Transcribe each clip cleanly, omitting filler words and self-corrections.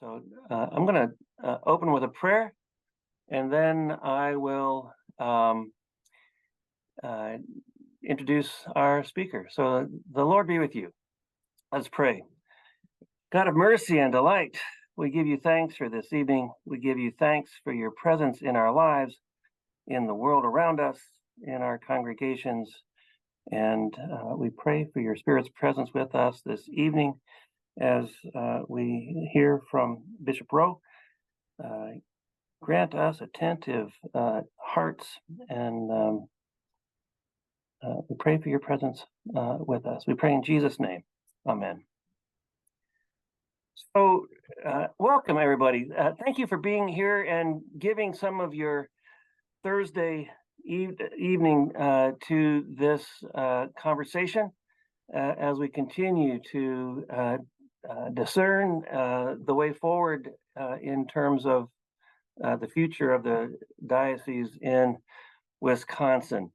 So I'm going to open with a prayer, and then I will introduce our speaker. So the Lord be with you. Let's pray. God of mercy and delight, we give you thanks for this evening. We give you thanks for your presence in our lives, in the world around us, in our congregations. And we pray for your Spirit's presence with us this evening as we hear from Bishop Rowe. Grant us attentive hearts, and we pray for your presence with us. We pray in Jesus' name. Amen. So welcome, everybody. Thank you for being here and giving some of your Thursday evening to this conversation as we continue to discern the way forward in terms of the future of the diocese in Wisconsin.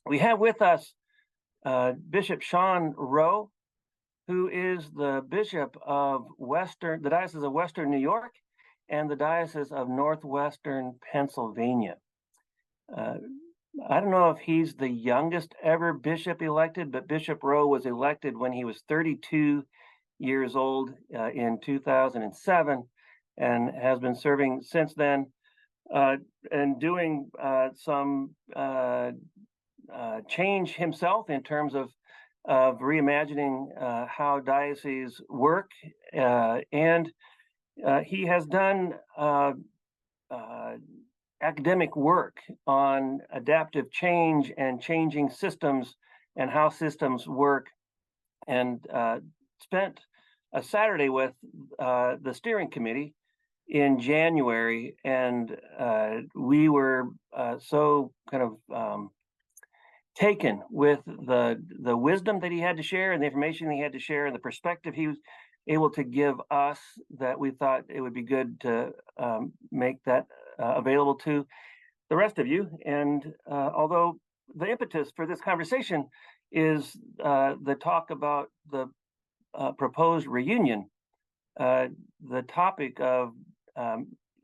We have with us Bishop Sean Rowe, who is the Bishop of the Diocese of Western New York and the Diocese of Northwestern Pennsylvania. I don't know if he's the youngest ever bishop elected, but Bishop Rowe was elected when he was 32 years old in 2007 and has been serving since then and doing some change himself in terms of reimagining how dioceses work, and he has done academic work on adaptive change and changing systems and how systems work, and spent a Saturday with the steering committee in January, and we were so kind of taken with the wisdom that he had to share and the information he had to share and the perspective he was able to give us that we thought it would be good to make that available to the rest of you. And although the impetus for this conversation is the talk about the proposed reunion, the topic of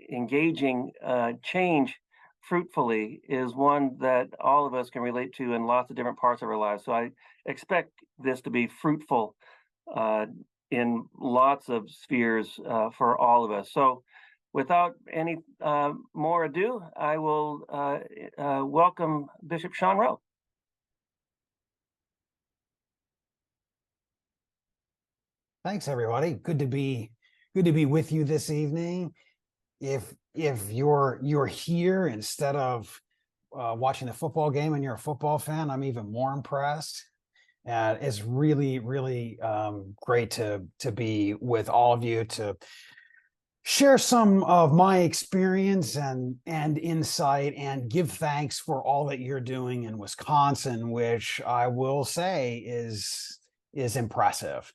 engaging change fruitfully is one that all of us can relate to in lots of different parts of our lives. So I expect this to be fruitful in lots of spheres for all of us. So without any more ado, I will welcome Bishop Sean Rowe. Thanks, everybody. Good to be with you this evening. If you're here instead of watching the football game and you're a football fan, I'm even more impressed. It's really great to be with all of you to share some of my experience and insight and give thanks for all that you're doing in Wisconsin, which I will say is impressive.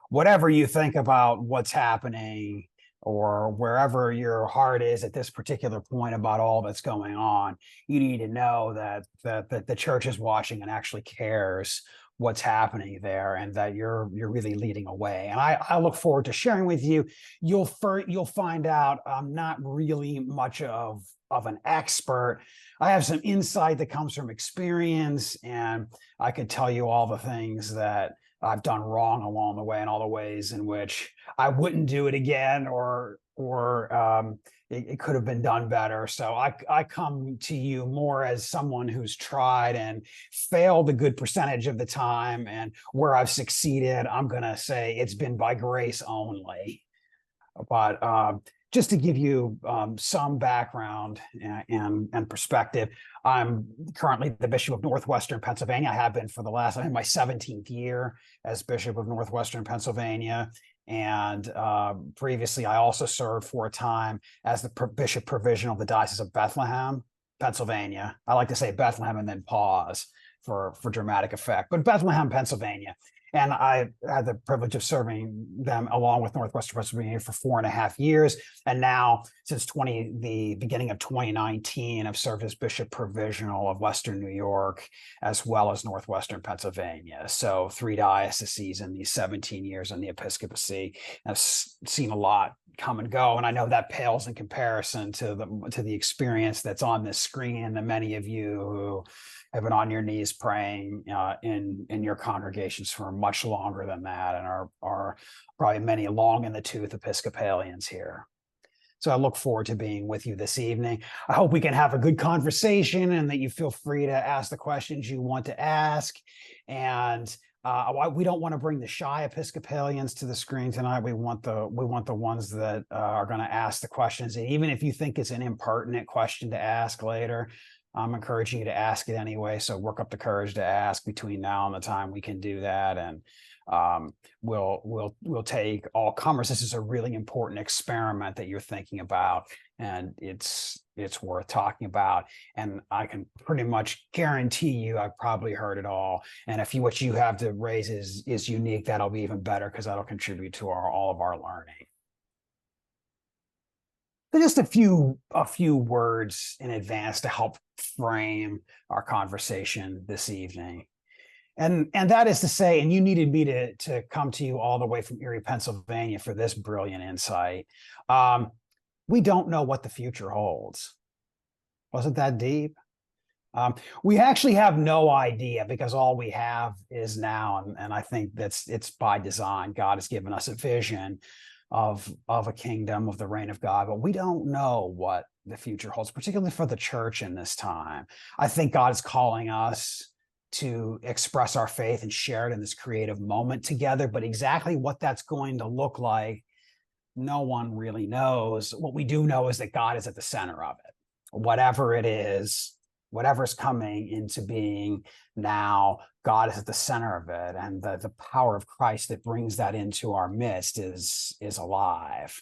Whatever you think about what's happening or wherever your heart is at this particular point about all that's going on, you need to know that the church is watching and actually cares what's happening there, and that you're really leading a way. And I look forward to sharing with you. You'll find out I'm not really much of an expert. I have some insight that comes from experience, and I could tell you all the things that I've done wrong along the way and all the ways in which I wouldn't do it again, or it could have been done better. So I come to you more as someone who's tried and failed a good percentage of the time, and where I've succeeded, I'm going to say it's been by grace only. But just to give you some background and perspective, I'm currently the Bishop of Northwestern Pennsylvania. I have been for I'm in my 17th year as Bishop of Northwestern Pennsylvania. And previously, I also served for a time as the Bishop Provisional of the Diocese of Bethlehem, Pennsylvania. I like to say Bethlehem and then pause for dramatic effect, but Bethlehem, Pennsylvania. And I had the privilege of serving them along with Northwestern Pennsylvania for 4.5 years. And now, since the beginning of 2019, I've served as Bishop Provisional of Western New York, as well as Northwestern Pennsylvania. So 3 dioceses in these 17 years in the episcopacy. I've seen a lot come and go, and I know that pales in comparison to the experience that's on this screen, and the many of you who have been on your knees praying in your congregations for much longer than that, and are probably many long in the tooth Episcopalians here. So I look forward to being with you this evening. I hope we can have a good conversation, and that you feel free to ask the questions you want to ask. And we don't want to bring the shy Episcopalians to the screen tonight. We want the ones that are going to ask the questions. And even if you think it's an impertinent question to ask later, I'm encouraging you to ask it anyway. So work up the courage to ask between now and the time we can do that. And we'll take all comers. This is a really important experiment that you're thinking about, and it's worth talking about. And I can pretty much guarantee you I've probably heard it all. And if what you have to raise is unique, that'll be even better, because that'll contribute to all of our learning. But just a few words in advance to help frame our conversation this evening. And that is to say, and you needed me to come to you all the way from Erie, Pennsylvania for this brilliant insight. We don't know what the future holds. Wasn't that deep? We actually have no idea, because all we have is now. And I think it's by design. God has given us a vision of a kingdom, of the reign of God, but we don't know what the future holds, particularly for the church in this time. I think God is calling us to express our faith and share it in this creative moment together, but exactly what that's going to look like, no one really knows. What we do know is that God is at the center of it. Whatever it is, whatever's coming into being now, God is at the center of it, and the power of Christ that brings that into our midst is alive.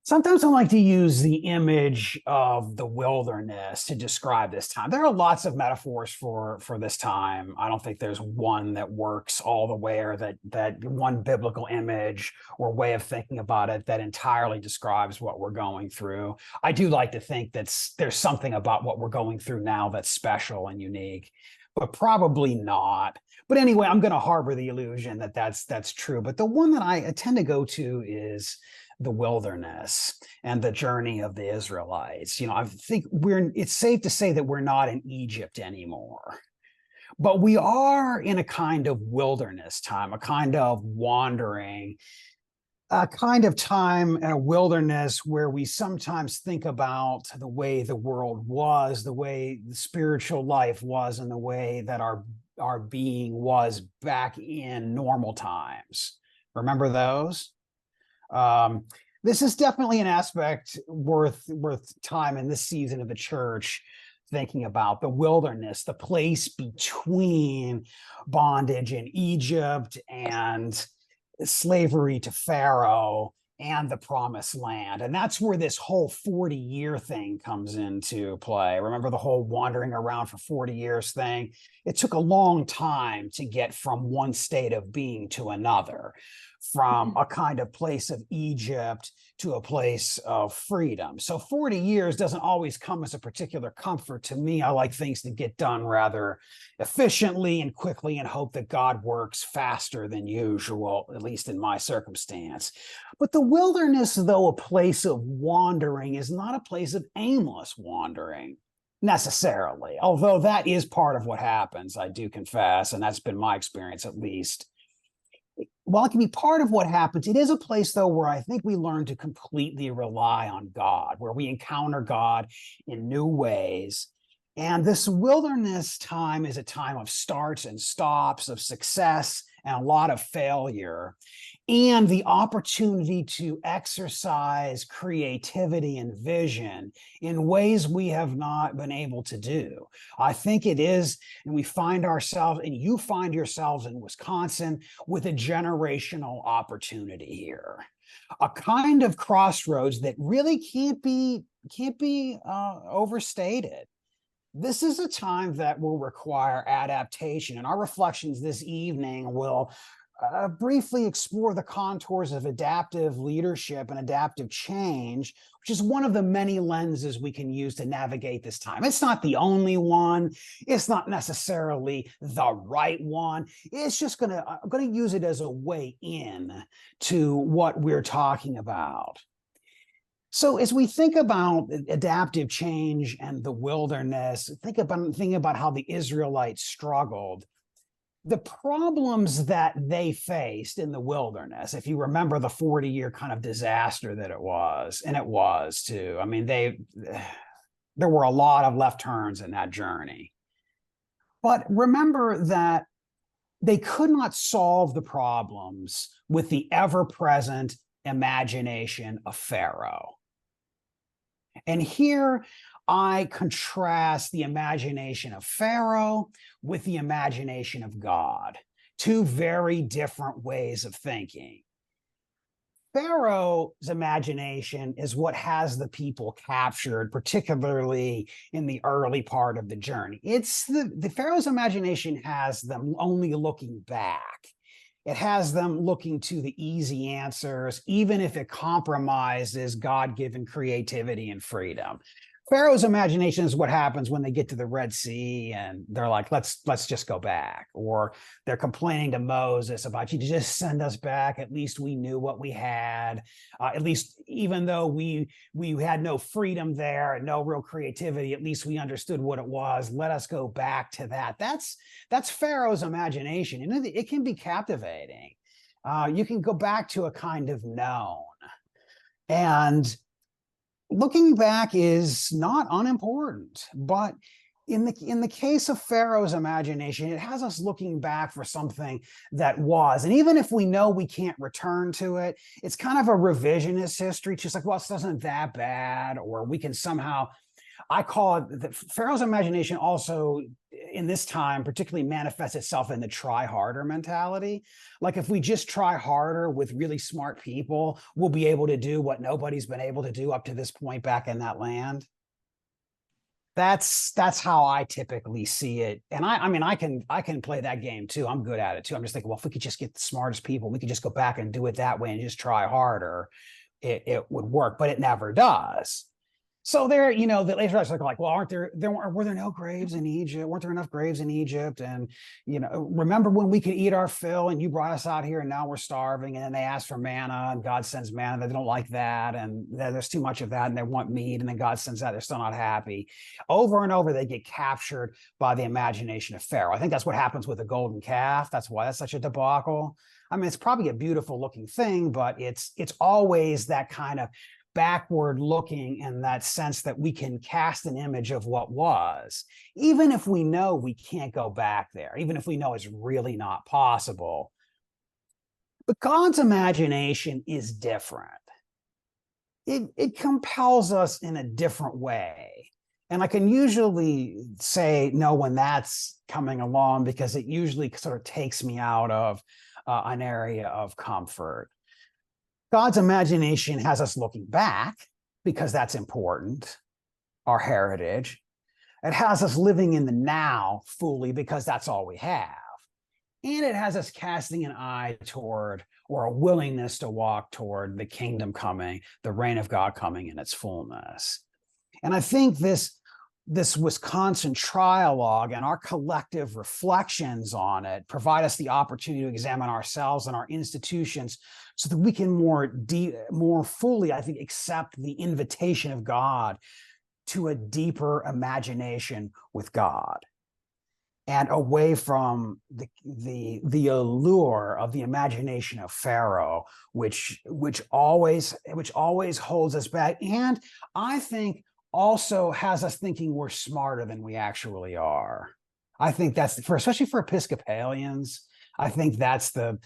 Sometimes I like to use the image of the wilderness to describe this time. There are lots of metaphors for this time. I don't think there's one that works all the way, or that one biblical image or way of thinking about it that entirely describes what we're going through. I do like to think that there's something about what we're going through now that's special and unique, but probably not. But anyway, I'm going to harbor the illusion that that's true. But the one that I tend to go to is the wilderness and the journey of the Israelites. I think it's safe to say that we're not in Egypt anymore, but we are in a kind of wilderness time, a kind of wandering, a kind of time in a wilderness where we sometimes think about the way the world was, the way the spiritual life was, and the way that our being was back in normal times. Remember those? This is definitely an aspect worth time in this season of the church, thinking about the wilderness, the place between bondage in Egypt and slavery to Pharaoh and the promised land. And that's where this whole 40-year thing comes into play. Remember the whole wandering around for 40 years thing? It took a long time to get from one state of being to another, from a kind of place of Egypt to a place of freedom. So 40 years doesn't always come as a particular comfort to me. I like things to get done rather efficiently and quickly, and hope that God works faster than usual, at least in my circumstance. But the wilderness, though a place of wandering, is not a place of aimless wandering necessarily, although that is part of what happens, I do confess, and that's been my experience at least. While it can be part of what happens, it is a place, though, where I think we learn to completely rely on God, where we encounter God in new ways. And this wilderness time is a time of starts and stops, of success and a lot of failure, and the opportunity to exercise creativity and vision in ways we have not been able to do. I think it is, and we find ourselves, and you find yourselves in Wisconsin with a generational opportunity here, a kind of crossroads that really can't be overstated. This is a time that will require adaptation, and our reflections this evening will briefly explore the contours of adaptive leadership and adaptive change, which is one of the many lenses we can use to navigate this time. It's not the only one. It's not necessarily the right one. It's just I'm going to use it as a way in to what we're talking about. So as we think about adaptive change and the wilderness, think about how the Israelites struggled. The problems that they faced in the wilderness, if you remember the 40-year kind of disaster that it was, and it was too. I mean, there were a lot of left turns in that journey. But remember that they could not solve the problems with the ever-present imagination of Pharaoh. And here I contrast the imagination of Pharaoh with the imagination of God, two very different ways of thinking. Pharaoh's imagination is what has the people captured, particularly in the early part of the journey. It's the Pharaoh's imagination has them only looking back. It has them looking to the easy answers, even if it compromises God-given creativity and freedom. Pharaoh's imagination is what happens when they get to the Red Sea and they're like, let's just go back. Or they're complaining to Moses about, you just send us back. At least we knew what we had. At least even though we had no freedom there and no real creativity, at least we understood what it was. Let us go back to that. That's Pharaoh's imagination. And it can be captivating. You can go back to a kind of known. And looking back is not unimportant, but in the case of Pharaoh's imagination, it has us looking back for something that was. And even if we know we can't return to it, it's kind of a revisionist history. It's just like, well, it wasn't that bad, or we can somehow, I call it that Pharaoh's imagination also in this time particularly manifests itself in the try harder mentality. Like if we just try harder with really smart people, we'll be able to do what nobody's been able to do up to this point back in that land. That's how I typically see it. And I mean, I can play that game too. I'm good at it too. I'm just thinking, well, if we could just get the smartest people, we could just go back and do it that way and just try harder, it would work, but it never does. So there, the Israelites are like, well, were there no graves in Egypt? Weren't there enough graves in Egypt? And, remember when we could eat our fill and you brought us out here and now we're starving? And then they ask for manna and God sends manna. They don't like that. And there's too much of that and they want meat. And then God sends that. They're still not happy. Over and over, they get captured by the imagination of Pharaoh. I think that's what happens with the golden calf. That's why that's such a debacle. I mean, it's probably a beautiful looking thing, but it's always that kind of backward looking in that sense that we can cast an image of what was, even if we know we can't go back there, even if we know it's really not possible. But God's imagination is different. It compels us in a different way. And I can usually say no when that's coming along because it usually sort of takes me out of an area of comfort. God's imagination has us looking back because that's important, our heritage. It has us living in the now fully because that's all we have. And it has us casting an eye toward, or a willingness to walk toward, the kingdom coming, the reign of God coming in its fullness. And I think this Wisconsin Trialogue and our collective reflections on it provide us the opportunity to examine ourselves and our institutions so that we can more fully, I think, accept the invitation of God to a deeper imagination with God and away from the allure of the imagination of Pharaoh, which always holds us back. And I think also has us thinking we're smarter than we actually are. I think that's especially for Episcopalians. I think that's the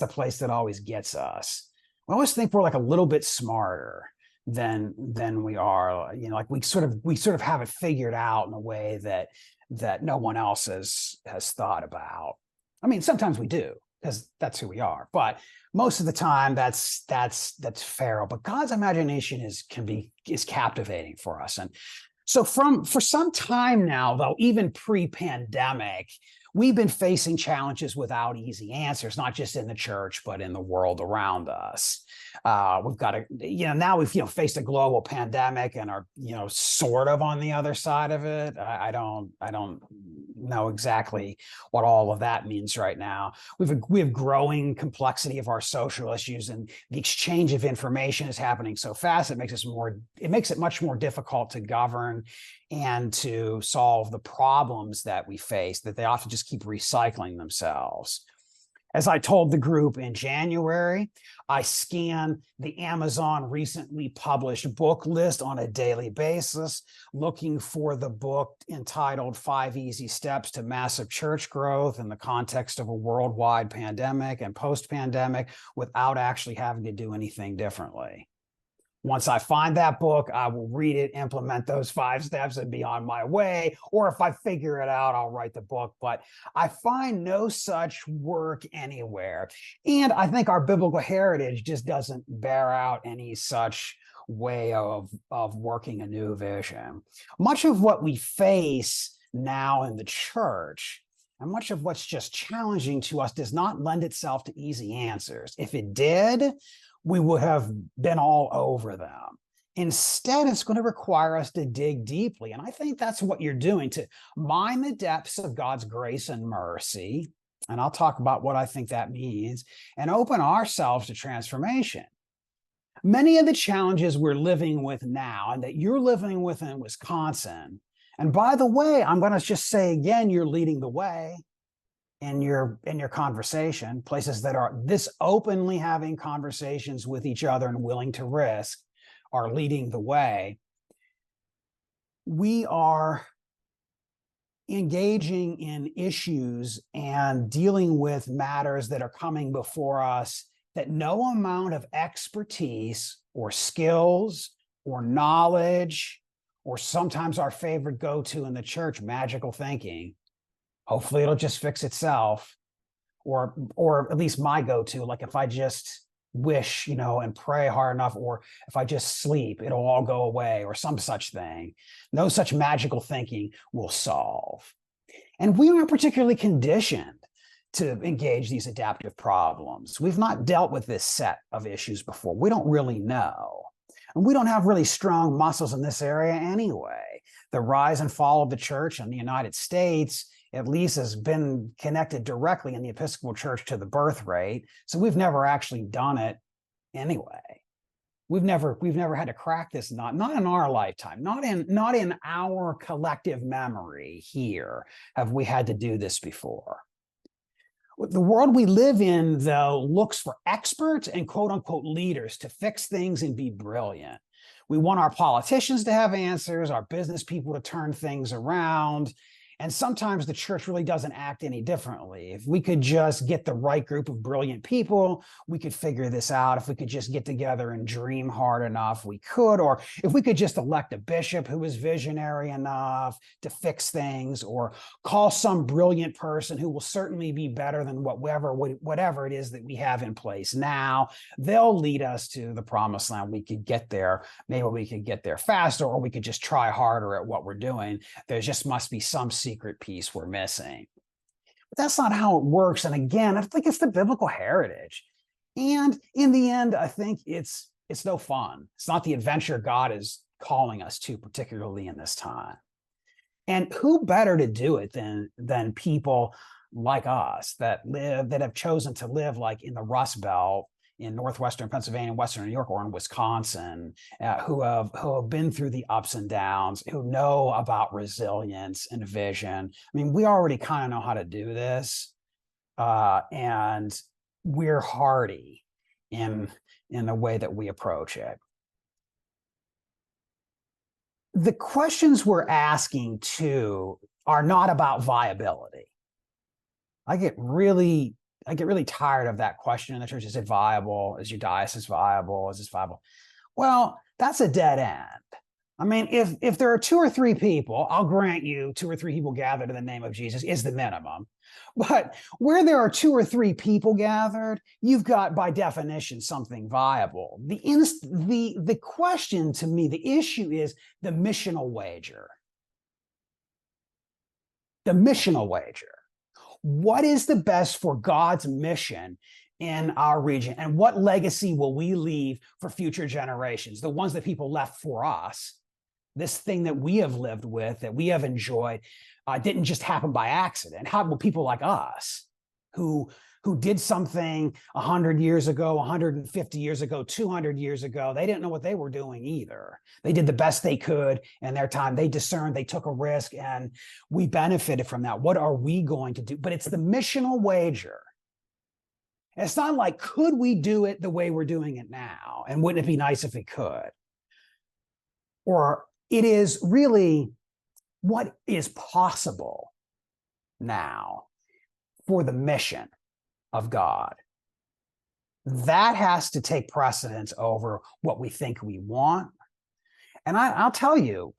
place that always gets us. We always think we're like a little bit smarter than we are. Like we sort of have it figured out in a way that no one else has thought about. I mean, sometimes we do because that's who we are, but most of the time that's Pharaoh. But God's imagination is captivating for us. And So for some time now, though, even pre-pandemic, we've been facing challenges without easy answers, not just in the church, but in the world around us. We've got to, now we've, faced a global pandemic and are, sort of on the other side of it. I don't know exactly what all of that means right now. We have growing complexity of our social issues, and the exchange of information is happening so fast. It makes it much more difficult to govern and to solve the problems that we face, that they often just keep recycling themselves. As I told the group in January, I scan the Amazon recently published book list on a daily basis, looking for the book entitled 5 Easy Steps to Massive Church Growth in the context of a worldwide pandemic and post-pandemic, without actually having to do anything differently. Once I find that book, I will read it, implement those 5 steps, and be on my way. Or if I figure it out, I'll write the book. But I find no such work anywhere. And I think our biblical heritage just doesn't bear out any such way of working a new vision. Much of what we face now in the church, and much of what's just challenging to us, does not lend itself to easy answers. If it did, we would have been all over them. Instead, it's going to require us to dig deeply. And I think that's what you're doing, to mine the depths of God's grace and mercy. And I'll talk about what I think that means, and open ourselves to transformation. Many of the challenges we're living with now, and that you're living with in Wisconsin, and by the way, I'm going to just say again, you're leading the way in your conversation. Places that are this openly having conversations with each other and willing to risk are leading the way. We are engaging in issues and dealing with matters that are coming before us that no amount of expertise or skills or knowledge, or sometimes our favorite go-to in the church, magical thinking, hopefully it'll just fix itself, or at least my go-to, like if I just wish, and pray hard enough, or if I just sleep, it'll all go away, or some such thing. No such magical thinking will solve. And we aren't particularly conditioned to engage these adaptive problems. We've not dealt with this set of issues before. We don't really know. And we don't have really strong muscles in this area anyway. The rise and fall of the church in the United States, at least, has been connected directly in the Episcopal Church to the birth rate. So we've never actually done it anyway. We've never had to crack this nut, not in our lifetime, not in our collective memory here have we had to do this before. The world we live in, though, looks for experts and quote unquote leaders to fix things and be brilliant. We want our politicians to have answers, our business people to turn things around. And sometimes the church really doesn't act any differently. If we could just get the right group of brilliant people, we could figure this out. If we could just get together and dream hard enough, we could. Or if we could just elect a bishop who is visionary enough to fix things, or call some brilliant person who will certainly be better than whatever it is that we have in place now, they'll lead us to the promised land. We could get there. Maybe we could get there faster, or we could just try harder at what we're doing. There just must be some secret piece we're missing. But that's not how it works. And again, I think it's the biblical heritage. And in the end, I think it's no fun. It's not the adventure God is calling us to, particularly in this time. And who better to do it than people like us that have chosen to live like in the Rust Belt, in Northwestern Pennsylvania, Western New York, or in Wisconsin, who have been through the ups and downs, who know about resilience and vision. I mean, we already kind of know how to do this, and we're hardy in the way that we approach it. The questions we're asking, too, are not about viability. I get really tired of that question in the church. Is it viable? Is your diocese viable? Is this viable? Well, that's a dead end. I mean, if there are 2 or 3 people, I'll grant you 2 or 3 people gathered in the name of Jesus is the minimum. But where there are 2 or 3 people gathered, you've got by definition something viable. The question to me, the issue is the missional wager. The missional wager. What is the best for God's mission in our region? And what legacy will we leave for future generations? The ones that people left for us. This thing that we have lived with, that we have enjoyed, didn't just happen by accident. How will people like us who did something 100 years ago, 150 years ago, 200 years ago, they didn't know what they were doing either. They did the best they could in their time. They discerned, they took a risk, and we benefited from that. What are we going to do? But it's the missional wager. It's not like, could we do it the way we're doing it now? And wouldn't it be nice if we could? Or it is really what is possible now for the mission of God. That has to take precedence over what we think we want. And I'll tell you,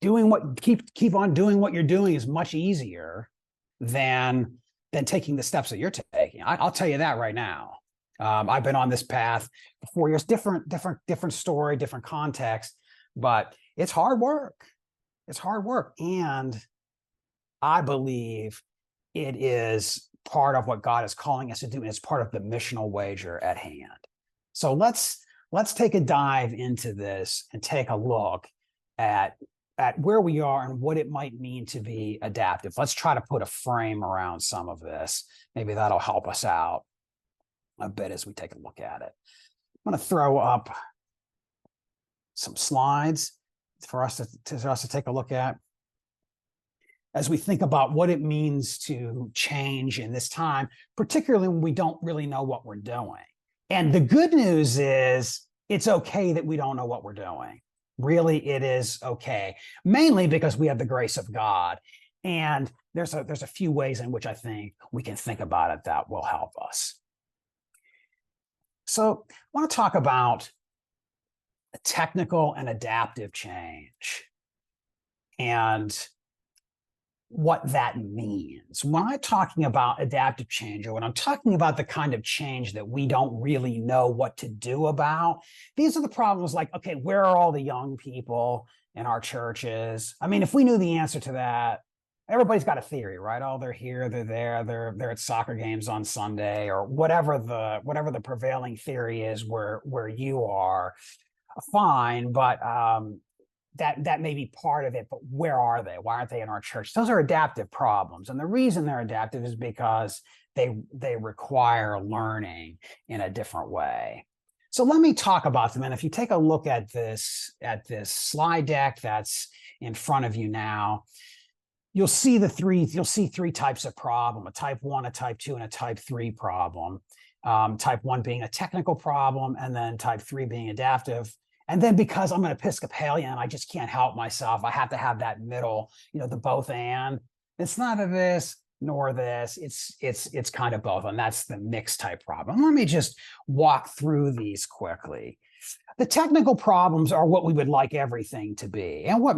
keep on doing what you're doing is much easier than taking the steps that you're taking. I'll tell you that right now. I've been on this path for 4 years, different story, different context, but it's hard work. It's hard work. And I believe it is part of what God is calling us to do. And it's part of the missional wager at hand. So let's take a dive into this and take a look at where we are and what it might mean to be adaptive. Let's try to put a frame around some of this. Maybe that'll help us out a bit as we take a look at it. I'm going to throw up some slides for us to take a look at as we think about what it means to change in this time, particularly when we don't really know what we're doing. And the good news is it's okay that we don't know what we're doing. Really, it is okay, mainly because we have the grace of God. And there's a few ways in which I think we can think about it that will help us. So I want to talk about technical and adaptive change and what that means. When I'm talking about adaptive change, or when I'm talking about the kind of change that we don't really know what to do about, these are the problems like, okay, where are all the young people in our churches? I mean, if we knew the answer to that, everybody's got a theory, right? Oh, they're here, they're there, they're at soccer games on Sunday, or whatever the prevailing theory is where you are. Fine, but that may be part of it, but where are they? Why aren't they in our church? Those are adaptive problems. And the reason they're adaptive is because they require learning in a different way. So let me talk about them. And if you take a look at this slide deck that's in front of you now, you'll see three types of problem: a type 1, a type 2, and a type 3 problem. Type 1 being a technical problem, and then type 3 being adaptive. And then because I'm an Episcopalian, I just can't help myself. I have to have that middle, the both and. It's neither this nor this. It's kind of both, and that's the mixed type problem. Let me just walk through these quickly. The technical problems are what we would like everything to be, and what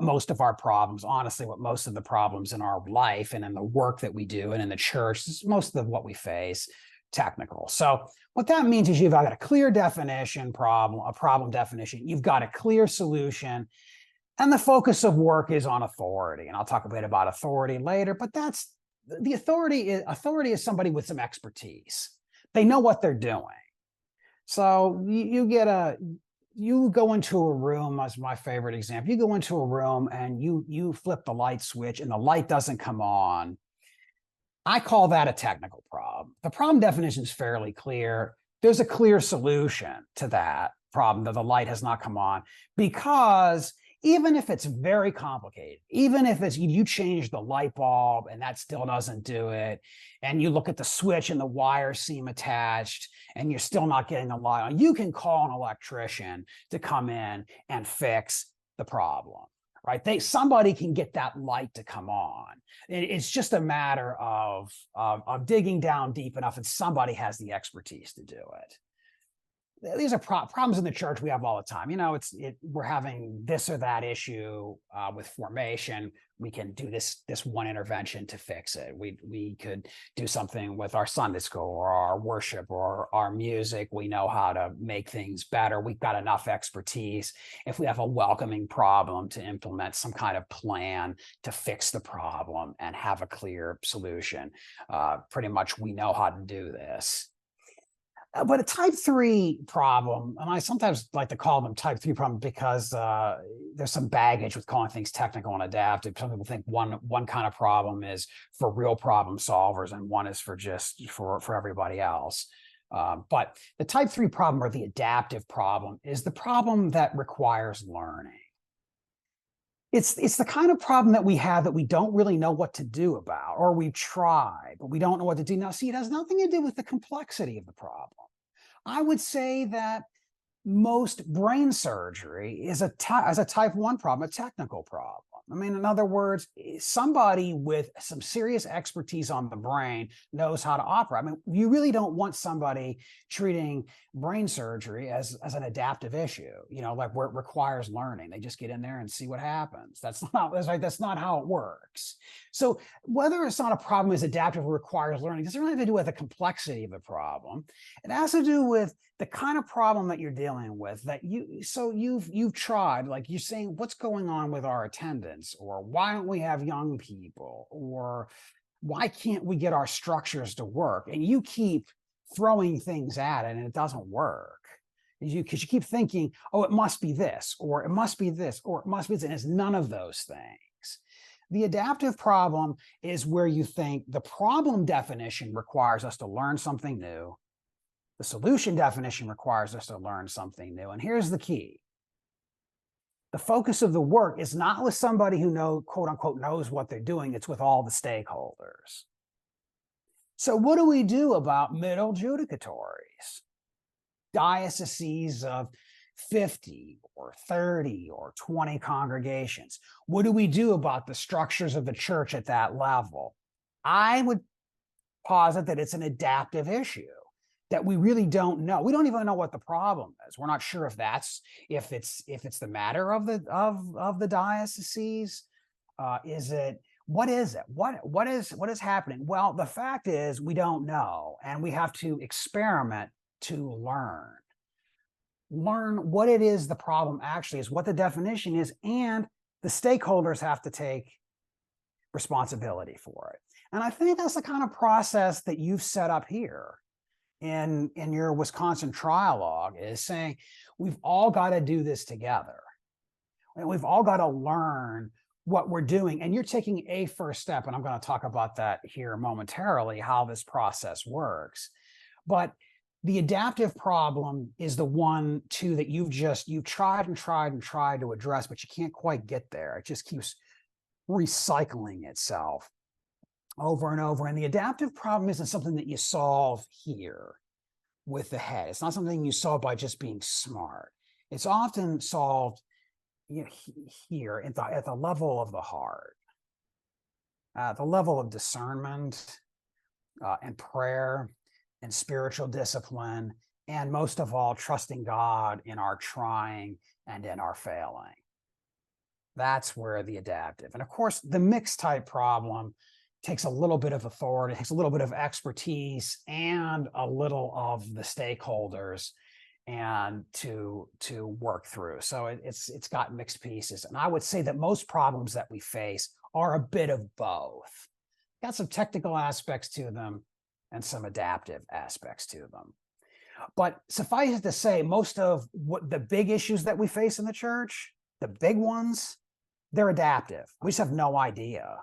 most of our problems, honestly, what most of the problems in our life and in the work that we do and in the church, most of what we face, technical. So what that means is you've got a clear definition problem, a problem definition, you've got a clear solution, and the focus of work is on authority. And I'll talk a bit about authority later, but that's the authority is somebody with some expertise. They know what they're doing. So you go into a room, as my favorite example, you go into a room and you flip the light switch and the light doesn't come on. I call that a technical problem. The problem definition is fairly clear. There's a clear solution to that problem, that the light has not come on, because even if it's very complicated, even if you change the light bulb and that still doesn't do it, and you look at the switch and the wires seem attached and you're still not getting the light on, you can call an electrician to come in and fix the problem. Right? Somebody can get that light to come on. It's just a matter of digging down deep enough, and somebody has the expertise to do it. these are problems in the church we have all the time. We're having this or that issue with formation. We can do this one intervention to fix it. We could do something with our Sunday school or our worship or our music. We know how to make things better. We've got enough expertise. If we have a welcoming problem, to implement some kind of plan to fix the problem and have a clear solution. Pretty much we know how to do this. But a type 3 problem, and I sometimes like to call them type 3 problem because there's some baggage with calling things technical and adaptive. Some people think one kind of problem is for real problem solvers and one is for just for everybody else. But the type 3 problem, or the adaptive problem, is the problem that requires learning. It's the kind of problem that we have that we don't really know what to do about, or we've tried, but we don't know what to do. Now, see, it has nothing to do with the complexity of the problem. I would say that most brain surgery is a type 1 problem, a technical problem. I mean, in other words, somebody with some serious expertise on the brain knows how to operate. I mean, you really don't want somebody treating brain surgery as an adaptive issue, like where it requires learning. They just get in there and see what happens. That's not how it works. So whether it's not a problem is adaptive or requires learning doesn't really have to do with the complexity of the problem. It has to do with the kind of problem that you're dealing with, that you've tried, like you're saying, what's going on with our attendance, or why don't we have young people, or why can't we get our structures to work? And you keep throwing things at it and it doesn't work. Because you keep thinking, oh, it must be this, or it must be this, or it must be this, and it's none of those things. The adaptive problem is where you think the problem definition requires us to learn something new. The solution definition requires us to learn something new. And here's the key. The focus of the work is not with somebody who quote unquote, knows what they're doing. It's with all the stakeholders. So what do we do about middle judicatories? Dioceses of 50 or 30 or 20 congregations. What do we do about the structures of the church at that level? I would posit that it's an adaptive issue, that we really don't know. We don't even know what the problem is. We're not sure if it's the matter of the dioceses. What is it? What is happening? Well, the fact is we don't know, and we have to experiment to learn what it is the problem actually is, what the definition is, and the stakeholders have to take responsibility for it. And I think that's the kind of process that you've set up here in your Wisconsin Trialogue, is saying we've all got to do this together. And we've all got to learn what we're doing. And you're taking a first step, and I'm going to talk about that here momentarily, how this process works. But the adaptive problem is the one, too, that you've tried and tried and tried to address, but you can't quite get there. It just keeps recycling itself over and over. And the adaptive problem isn't something that you solve here with the head. It's not something you solve by just being smart. It's often solved here at the level of the heart, the level of discernment and prayer and spiritual discipline, and most of all, trusting God in our trying and in our failing. That's where the adaptive. And of course, the mixed type problem takes a little bit of authority, takes a little bit of expertise and a little of the stakeholders and to work through. So it's got mixed pieces. And I would say that most problems that we face are a bit of both. Got some technical aspects to them and some adaptive aspects to them. But suffice it to say, most of what the big issues that we face in the church, the big ones, they're adaptive. We just have no idea.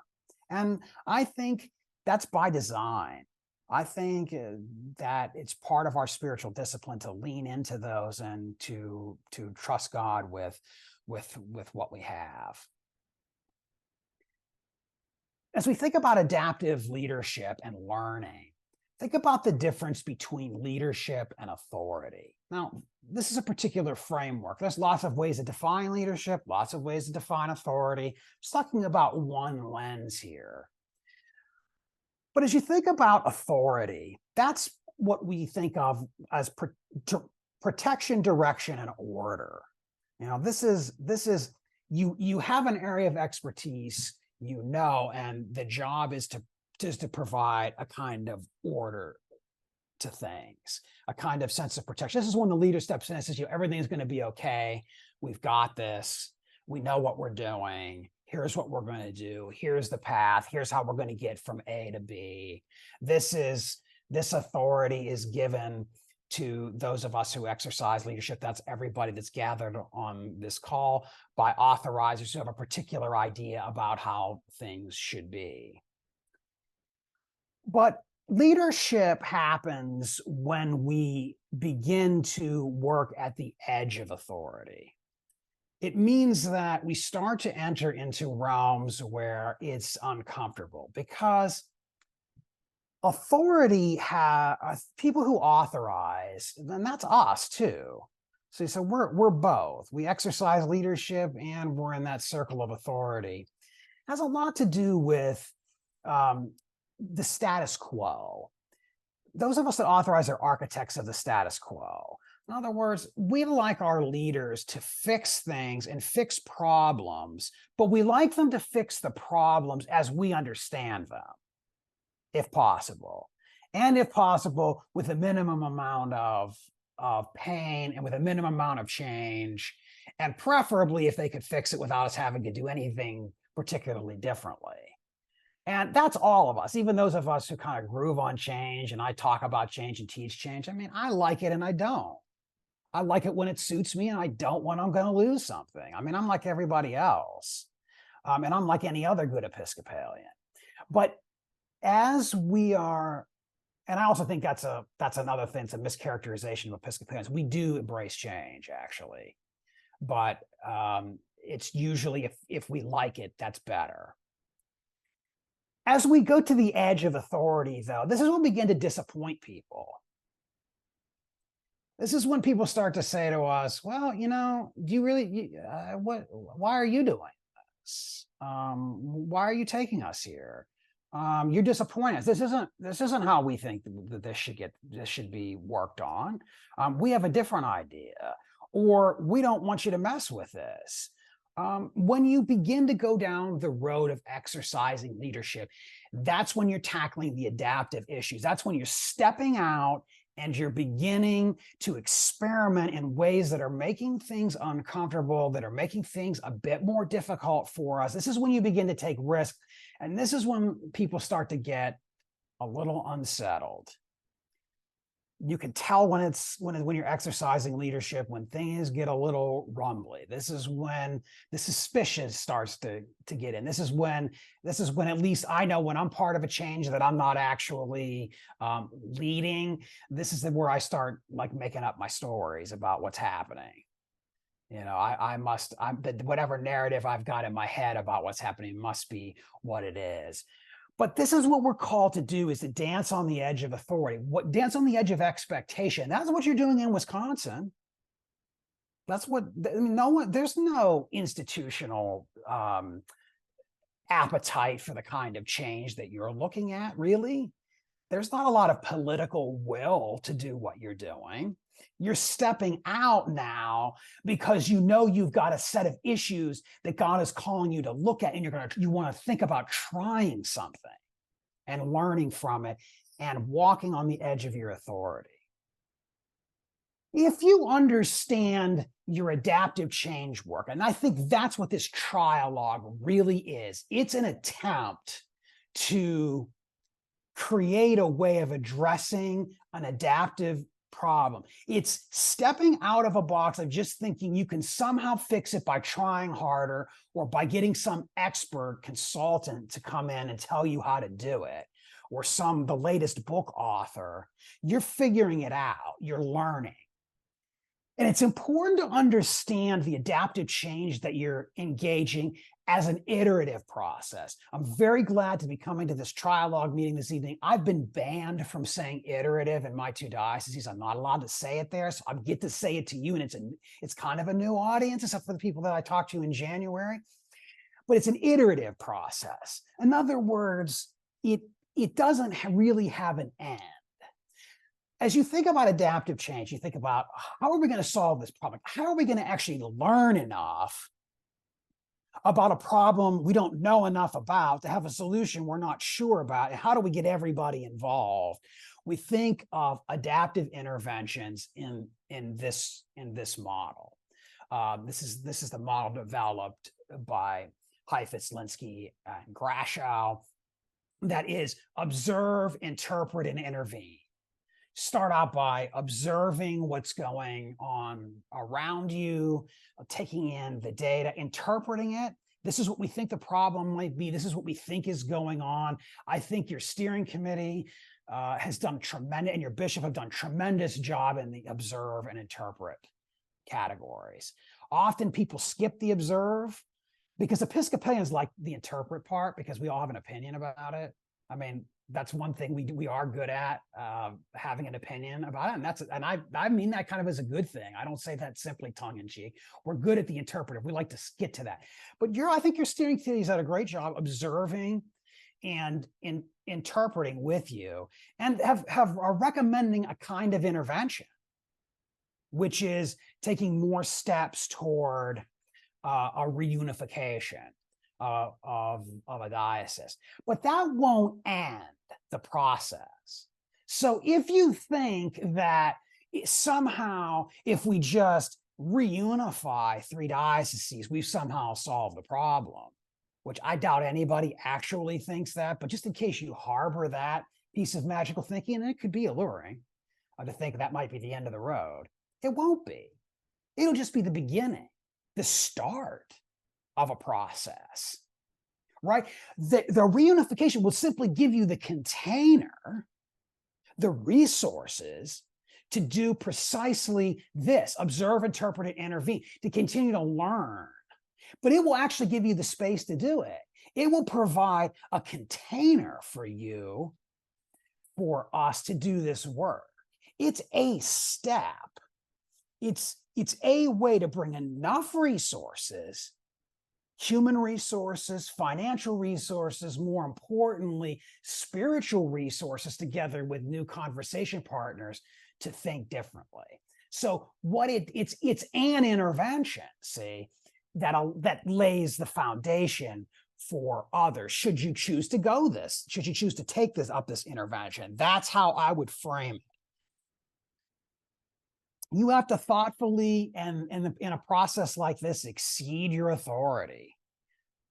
And I think that's by design. I think that it's part of our spiritual discipline to lean into those and to trust God with what we have. As we think about adaptive leadership and learning, think about the difference between leadership and authority. Now, this is a particular framework. There's lots of ways to define leadership, lots of ways to define authority. Just talking about one lens here. But as you think about authority, that's what we think of as protection, direction, and order. You know, this is you have an area of expertise, you know, and the job is to provide a kind of order to things, a kind of sense of protection. This is when the leader steps in and says, you know, everything is going to be okay. We've got this. We know what we're doing. Here's what we're going to do. Here's the path. Here's how we're going to get from A to B. This authority is given to those of us who exercise leadership. That's everybody that's gathered on this call, by authorizers who have a particular idea about how things should be. But leadership happens when we begin to work at the edge of authority. It means that we start to enter into realms where it's uncomfortable, because authority people who authorize, and that's us too. So we're both. We exercise leadership and we're in that circle of authority. It has a lot to do with the status quo. Those of us that authorize are architects of the status quo. In other words, we like our leaders to fix things and fix problems, but we like them to fix the problems as we understand them, if possible. And if possible, with a minimum amount of pain and with a minimum amount of change, and preferably if they could fix it without us having to do anything particularly differently. And that's all of us, even those of us who kind of groove on change, and I talk about change and teach change. I mean, I like it and I don't. I like it when it suits me, and I don't when I'm going to lose something. I mean, I'm like everybody else, and I'm like any other good Episcopalian. But as we are, and I also think that's another thing, it's a mischaracterization of Episcopalians. We do embrace change, actually, but it's usually if we like it, that's better. As we go to the edge of authority, though, this is when we begin to disappoint people. This is when people start to say to us, well, you know, do you really, why are you doing this? Why are you taking us here? You're disappointing us. This isn't how we think that this should be worked on. We have a different idea, or we don't want you to mess with this. When you begin to go down the road of exercising leadership, that's when you're tackling the adaptive issues. That's when you're stepping out and you're beginning to experiment in ways that are making things uncomfortable, that are making things a bit more difficult for us. This is when you begin to take risks. And this is when people start to get a little unsettled. You can tell when you're exercising leadership, when things get a little rumbly. This is when the suspicion starts to get in. This is when at least I know when I'm part of a change that I'm not actually leading. This is where I start like making up my stories about what's happening. You know, whatever narrative I've got in my head about what's happening must be what it is. But this is what we're called to do, is to dance on the edge of authority, dance on the edge of expectation. That's what you're doing in Wisconsin. That's what, I mean, there's no institutional appetite for the kind of change that you're looking at, really. There's not a lot of political will to do what you're doing. You're stepping out now because you know you've got a set of issues that God is calling you to look at, and you want to think about trying something and learning from it and walking on the edge of your authority. If you understand your adaptive change work, and I think that's what this trialogue really is, it's an attempt to create a way of addressing an adaptive problem. It's stepping out of a box of just thinking you can somehow fix it by trying harder, or by getting some expert consultant to come in and tell you how to do it, or the latest book author. You're figuring it out, you're learning. And it's important to understand the adaptive change that you're engaging as an iterative process. I'm very glad to be coming to this trialogue meeting this evening. I've been banned from saying iterative in my two dioceses. I'm not allowed to say it there, so I get to say it to you, and it's kind of a new audience, except for the people that I talked to in January. But it's an iterative process. In other words, it doesn't really have an end. as you think about adaptive change, you think about how are we going to solve this problem? How are we going to actually learn enough about a problem we don't know enough about to have a solution we're not sure about? And how do we get everybody involved? We think of adaptive interventions in this model. This is the model developed by Heifetz, Linsky, and Grashow. That is observe, interpret, and intervene. Start out by observing what's going on around you, taking in the data, interpreting it. This is what we think the problem might be. This is what we think is going on. I think your steering committee has done tremendous, and your bishop have done tremendous job in the observe and interpret categories. Often people skip the observe because Episcopalians like the interpret part because we all have an opinion about it. I mean, that's one thing we are good at, having an opinion about it, and I mean that kind of as a good thing. I don't say that simply tongue in cheek. We're good at the interpretive. We like to get to that. But I think your steering committee's done a great job observing and interpreting with you, and are recommending a kind of intervention, which is taking more steps toward a reunification of a diocese. But that won't end the process. So if you think that somehow, if we just reunify 3 dioceses, we've somehow solved the problem, which I doubt anybody actually thinks that, but just in case you harbor that piece of magical thinking, and it could be alluring to think that might be the end of the road, it won't be. It'll just be the beginning, the start of a process, right? The reunification will simply give you the container, the resources to do precisely this: observe, interpret, and intervene, to continue to learn. But it will actually give you the space to do it. It will provide a container for you, for us to do this work. It's a step. It's a way to bring enough resources, human resources, financial resources, more importantly, spiritual resources, together with new conversation partners to think differently. So it's an intervention, see, that lays the foundation for others. Should you choose to go this, should you choose to take this intervention? That's how I would frame it. You have to thoughtfully, and in a process like this, exceed your authority.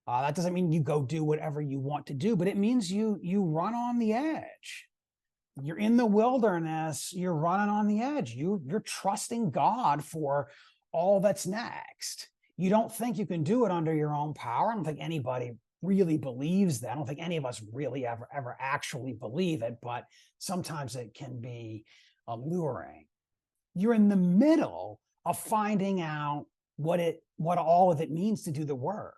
That doesn't mean you go do whatever you want to do, but it means you run on the edge. You're in the wilderness, you're running on the edge. You're trusting God for all that's next. You don't think you can do it under your own power. I don't think anybody really believes that. I don't think any of us really ever actually believe it, but sometimes it can be alluring. You're in the middle of finding out what all of it means to do the work.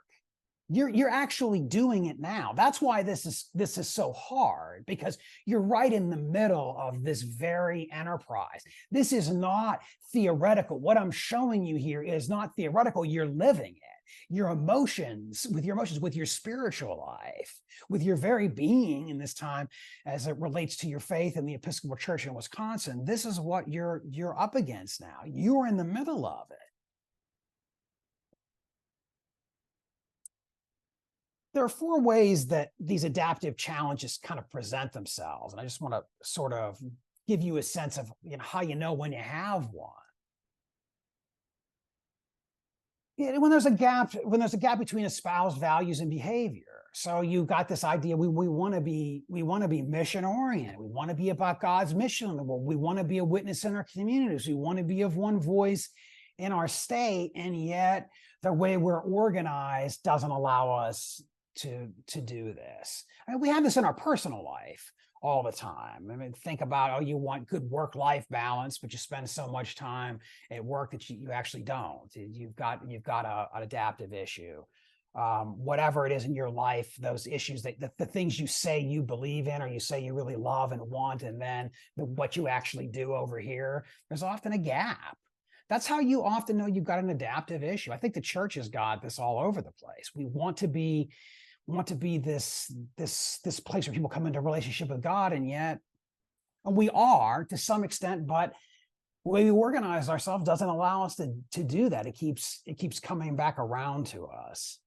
You're actually doing it now. That's why this is so hard, because you're right in the middle of this very enterprise. This is not theoretical. What I'm showing you here is not theoretical. You're living it. Your emotions, with your spiritual life, with your very being in this time as it relates to your faith in the Episcopal Church in Wisconsin. This is what you're up against now. You're in the middle of it. There are 4 ways that these adaptive challenges kind of present themselves. And I just want to sort of give you a sense of how you know when you have one. When there's a gap between espoused values and behavior. So you've got this idea, we want to be mission oriented. We want to be about God's mission in the world. We want to be a witness in our communities. We want to be of one voice in our state. And yet the way we're organized doesn't allow us to do this. I mean, we have this in our personal life all the time. I mean, think about, you want good work-life balance, but you spend so much time at work that you actually don't. You've got an adaptive issue. Whatever it is in your life, those issues, the things you say you believe in, or you say you really love and want, and then what you actually do over here, there's often a gap. That's how you often know you've got an adaptive issue. I think the church has got this all over the place. We want to be this place where people come into relationship with God, and yet And we are to some extent, but the way we organize ourselves doesn't allow us to do that. It keeps coming back around to us.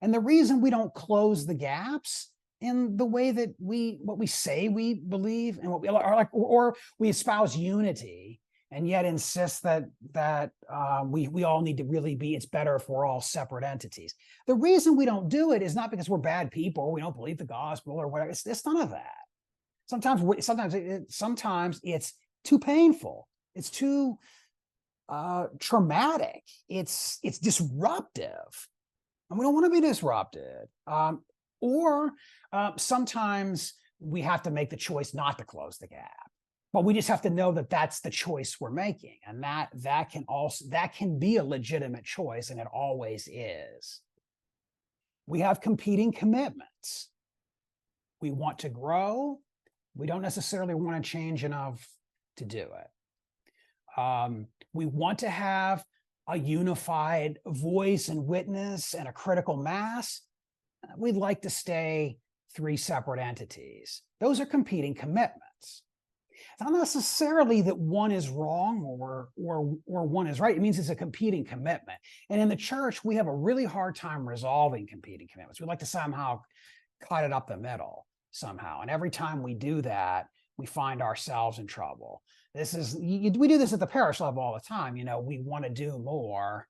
And the reason we don't close the gaps in the way that what we say we believe and what we are like, or we espouse unity and yet insist that we all need to really be, it's better if we're all separate entities. The reason we don't do it is not because we're bad people or we don't believe the gospel or whatever. It's none of that. Sometimes it's too painful. It's too traumatic. It's disruptive. And we don't want to be disrupted. Or sometimes we have to make the choice not to close the gap. But we just have to know that that's the choice we're making. And that can be a legitimate choice, and it always is. We have competing commitments. We want to grow. We don't necessarily want to change enough to do it. We want to have a unified voice and witness and a critical mass. We'd like to stay three separate entities. Those are competing commitments. It's not necessarily that one is wrong or one is right. It means it's a competing commitment. And in the church, we have a really hard time resolving competing commitments. We like to somehow cut it up the middle somehow. And every time we do that, we find ourselves in trouble. We do this at the parish level all the time. We want to do more.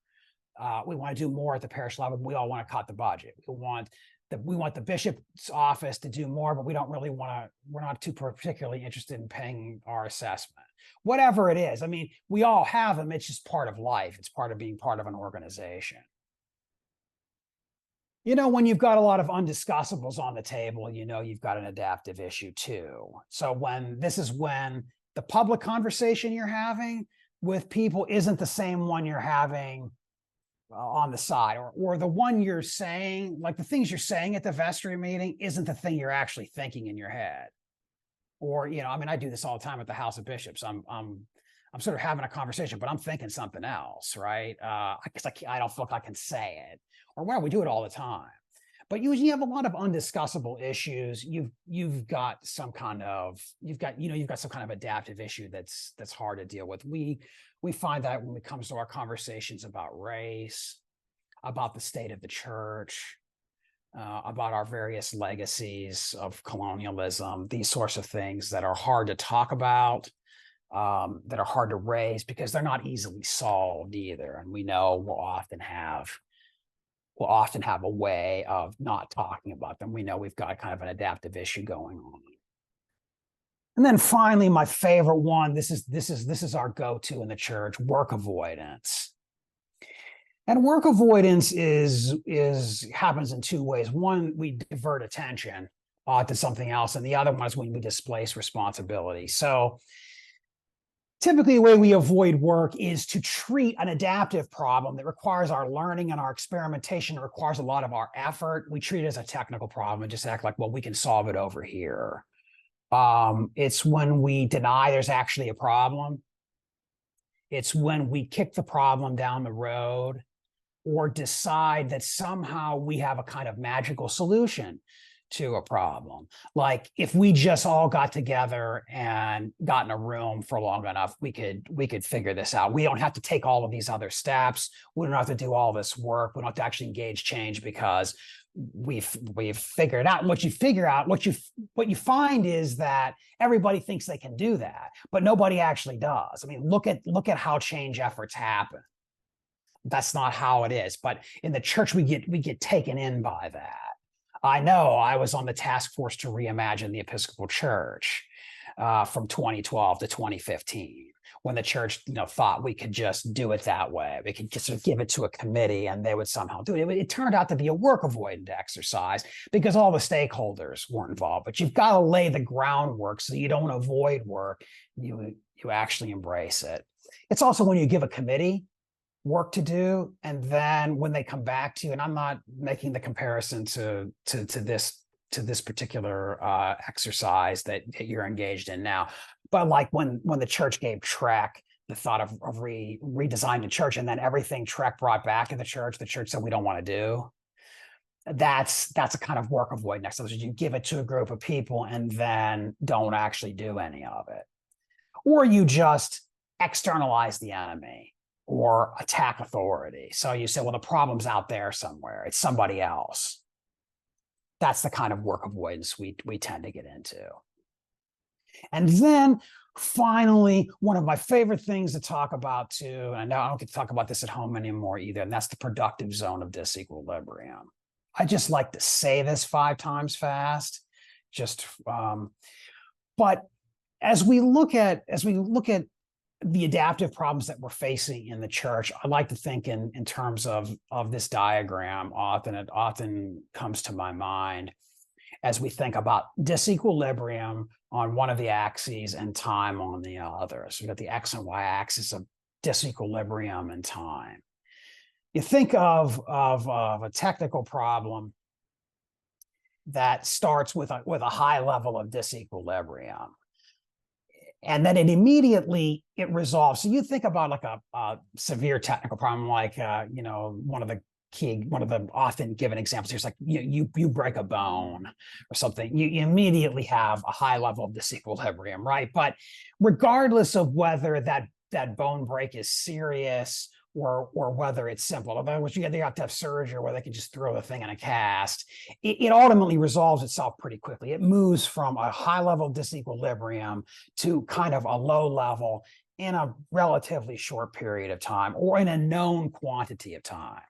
We want to do more at the parish level. We all want to cut the budget. We want the bishop's office to do more, but we don't really we're not too particularly interested in paying our assessment. Whatever it is. I mean, we all have them. It's just part of life. It's part of being part of an organization. When you've got a lot of undiscussables on the table, you've got an adaptive issue too. So when the public conversation you're having with people isn't the same one you're having on the side, or the one you're saying, like the things you're saying at the vestry meeting isn't the thing you're actually thinking in your head. Or, I do this all the time at the House of Bishops. I'm sort of having a conversation, but I'm thinking something else, right? Because I don't feel like I can say it. Or well, we do it all the time. But usually you have a lot of undiscussable issues. You've got some kind of adaptive issue that's hard to deal with. We find that when it comes to our conversations about race, about the state of the church, about our various legacies of colonialism, these sorts of things that are hard to talk about, that are hard to raise because they're not easily solved either. And we know we'll often have a way of not talking about them. We know we've got kind of an adaptive issue going on. And then finally, my favorite one, this is our go-to in the church, work avoidance. And work avoidance happens in two ways. One, we divert attention to something else, and the other one is when we displace responsibility. So typically, the way we avoid work is to treat an adaptive problem that requires our learning and our experimentation, requires a lot of our effort. We treat it as a technical problem and just act like, well, we can solve it over here. It's when we deny there's actually a problem. It's when we kick the problem down the road or decide that somehow we have a kind of magical solution to a problem. Like if we just all got together and got in a room for long enough, we could figure this out. We don't have to take all of these other steps. We don't have to do all this work. We don't have to actually engage change because we've figured it out. And what you find is that everybody thinks they can do that, but nobody actually does. I mean, look at how change efforts happen. That's not how it is. But in the church, we get taken in by that. I know I was on the task force to reimagine the Episcopal Church from 2012 to 2015, when the church thought we could just do it that way. We could just sort of give it to a committee and they would somehow do it. It turned out to be a work avoidant exercise because all the stakeholders weren't involved. But you've got to lay the groundwork so you don't avoid work. You actually embrace it. It's also when you give a committee work to do, and then when they come back to you, and I'm not making the comparison to this particular exercise that you're engaged in now, but like when the church gave Trek the thought of redesigning the church, and then everything Trek brought back to the church said we don't want to do. that's a kind of work avoidance. So you give it to a group of people and then don't actually do any of it. Or you just externalize the enemy or attack authority. So you say, well, the problem's out there somewhere. It's somebody else. That's the kind of work avoidance we tend to get into. And then finally, one of my favorite things to talk about too, and I know I don't get to talk about this at home anymore either, and that's the productive zone of disequilibrium. I just like to say this 5 times fast, but as we look at the adaptive problems that we're facing in the church, I like to think in terms of this diagram. It often comes to my mind as we think about disequilibrium on one of the axes and time on the other. So we've got the X and Y axis of disequilibrium and time. You think of a technical problem that starts with a high level of disequilibrium, and then it resolves. So you think about like a severe technical problem, like one of the often given examples here is like you break a bone or something. You immediately have a high level of disequilibrium, right? But regardless of whether that bone break is serious or whether it's simple, otherwise you have to have surgery where they can just throw the thing in a cast, it ultimately resolves itself pretty quickly. It moves from a high level disequilibrium to kind of a low level in a relatively short period of time or in a known quantity of time.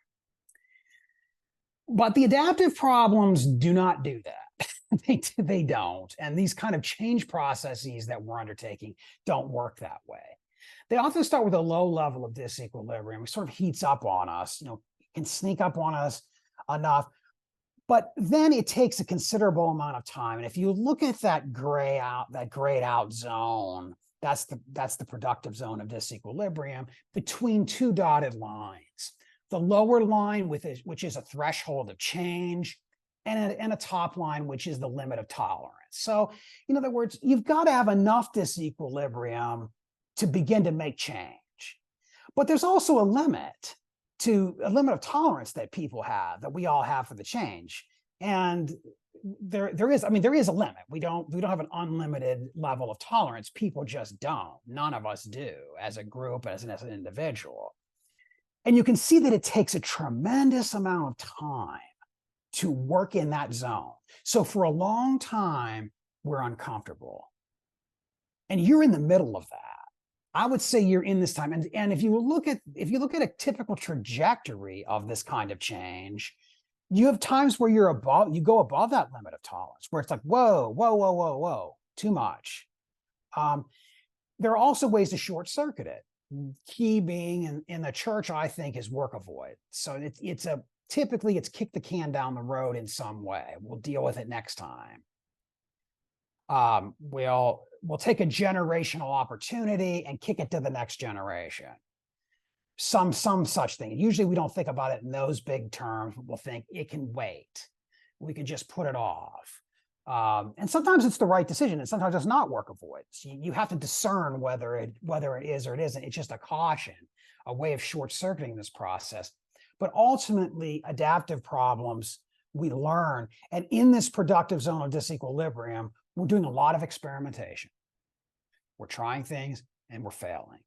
But the adaptive problems do not do that. They don't. And these kind of change processes that we're undertaking don't work that way. They often start with a low level of disequilibrium. It sort of heats up on us, can sneak up on us enough, but then it takes a considerable amount of time. And if you look at that grayed out zone, that's the productive zone of disequilibrium between 2 dotted lines. The lower line, which is a threshold of change, and a top line, which is the limit of tolerance. So, in other words, you've got to have enough disequilibrium to begin to make change. But there's also a limit of tolerance that people have, that we all have for the change. And there is a limit. We don't have an unlimited level of tolerance. People just don't. None of us do as a group, as an individual. And you can see that it takes a tremendous amount of time to work in that zone. So for a long time, we're uncomfortable. And you're in the middle of that. I would say you're in this time. And if you look at a typical trajectory of this kind of change, you have times where you go above that limit of tolerance, where it's like, whoa, too much. There are also ways to short circuit it. Key being in the church, I think, is work avoid. So typically it's kick the can down the road in some way. We'll deal with it next time. We'll take a generational opportunity and kick it to the next generation. Some such thing. Usually we don't think about it in those big terms. We'll think it can wait. We can just put it off. And sometimes it's the right decision, and sometimes it's not work avoidance. You have to discern whether it is or it isn't. It's just a caution, a way of short-circuiting this process. But ultimately, adaptive problems we learn. And in this productive zone of disequilibrium, we're doing a lot of experimentation. We're trying things and we're failing.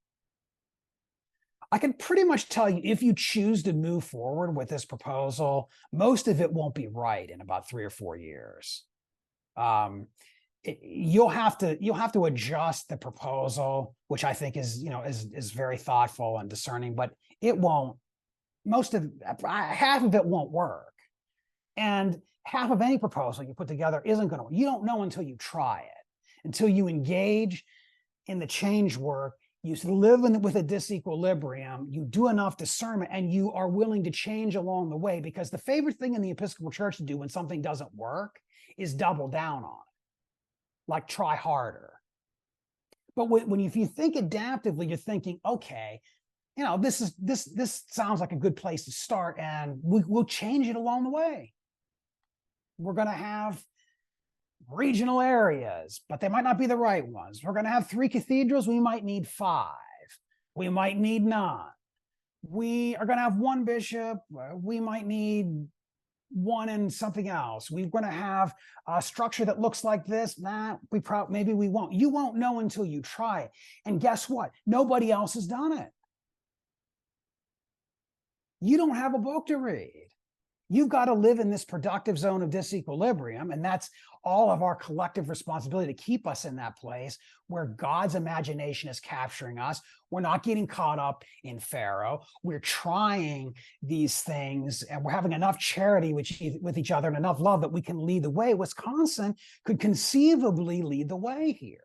I can pretty much tell you, if you choose to move forward with this proposal, most of it won't be right in about 3 or 4 years. You'll have to adjust the proposal, which I think is very thoughtful and discerning, but it won't. Half of it won't work, and half of any proposal you put together isn't going to work. You don't know until you try it, until you engage in the change work. You live with a disequilibrium, you do enough discernment, and you are willing to change along the way, because the favorite thing in the Episcopal Church to do when something doesn't work is double down on it, like try harder. But if you think adaptively, you're thinking, okay, this sounds like a good place to start, and we'll change it along the way. We're going to have regional areas, but they might not be the right ones. We're going to have 3 cathedrals. We might need 5. We might need none. We are going to have 1 bishop. We might need one and something else. We're going to have a structure that looks like this. Nah, maybe we won't. You won't know until you try it. And guess what? Nobody else has done it. You don't have a book to read. You've got to live in this productive zone of disequilibrium, and that's all of our collective responsibility to keep us in that place where God's imagination is capturing us. We're not getting caught up in Pharaoh. We're trying these things, and we're having enough charity with each other and enough love that we can lead the way. Wisconsin could conceivably lead the way here.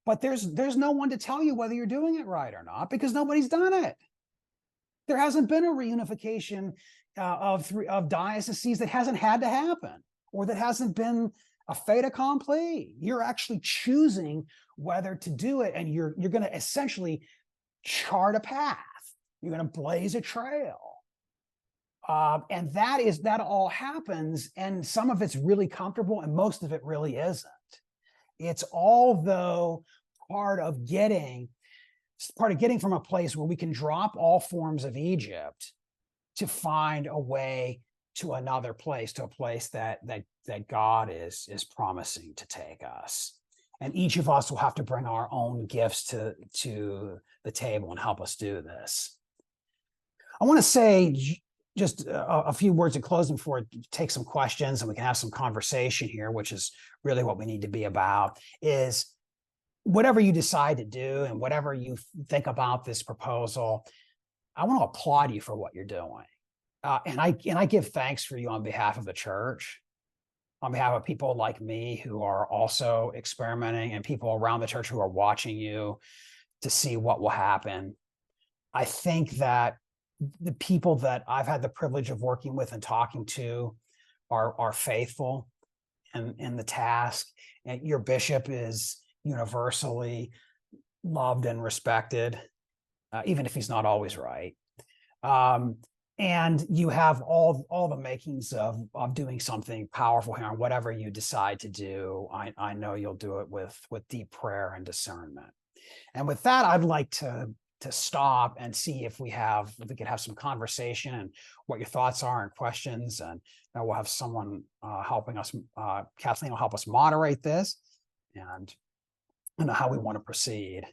But there's no one to tell you whether you're doing it right or not, because nobody's done it. There hasn't been a reunification of dioceses that hasn't had to happen, or that hasn't been a fait accompli. You're actually choosing whether to do it, and you're going to essentially chart a path. You're going to blaze a trail, and that all happens, and some of it's really comfortable, and most of it really isn't. It's all, though, part of getting from a place where we can drop all forms of Egypt to find a way to another place, to a place that God is promising to take us. And each of us will have to bring our own gifts to the table and help us do this. I want to say just a few words in closing before I take some questions and we can have some conversation here, which is really what we need to be about, is whatever you decide to do and whatever you think about this proposal, I want to applaud you for what you're doing. And I give thanks for you on behalf of the church, on behalf of people like me who are also experimenting, and people around the church who are watching you to see what will happen. I think that the people that I've had the privilege of working with and talking to are faithful in the task. And your bishop is universally loved and respected, even if he's not always right. And you have all the makings of doing something powerful here. And whatever you decide to do, I know you'll do it with deep prayer and discernment. And with that, I'd like to stop and see if we could have some conversation and what your thoughts are and questions. And we'll have someone helping us. Kathleen will help us moderate this, and I know how we want to proceed.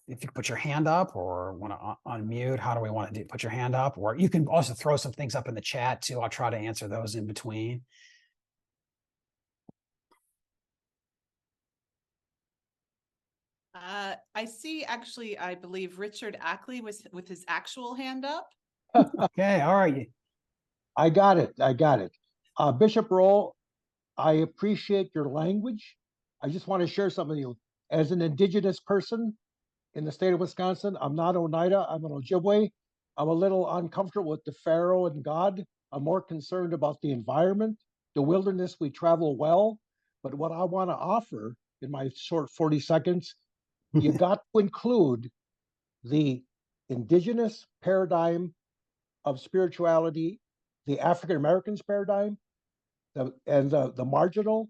If you put your hand up or want to unmute, how do we want to do? Put your hand up, or you can also throw some things up in the chat too. I'll try to answer those in between. I see, actually, I believe Richard Ackley was with his actual hand up. Okay, all right. I got it. Bishop Rowe, I appreciate your language. I just want to share something with you. As an Indigenous person in the state of Wisconsin, I'm not Oneida, I'm an Ojibwe. I'm a little uncomfortable with the Pharaoh and God. I'm more concerned about the environment, the wilderness. We travel well, but what I want to offer in my short 40 seconds, you got to include the Indigenous paradigm of spirituality, the African Americans paradigm, and the marginal.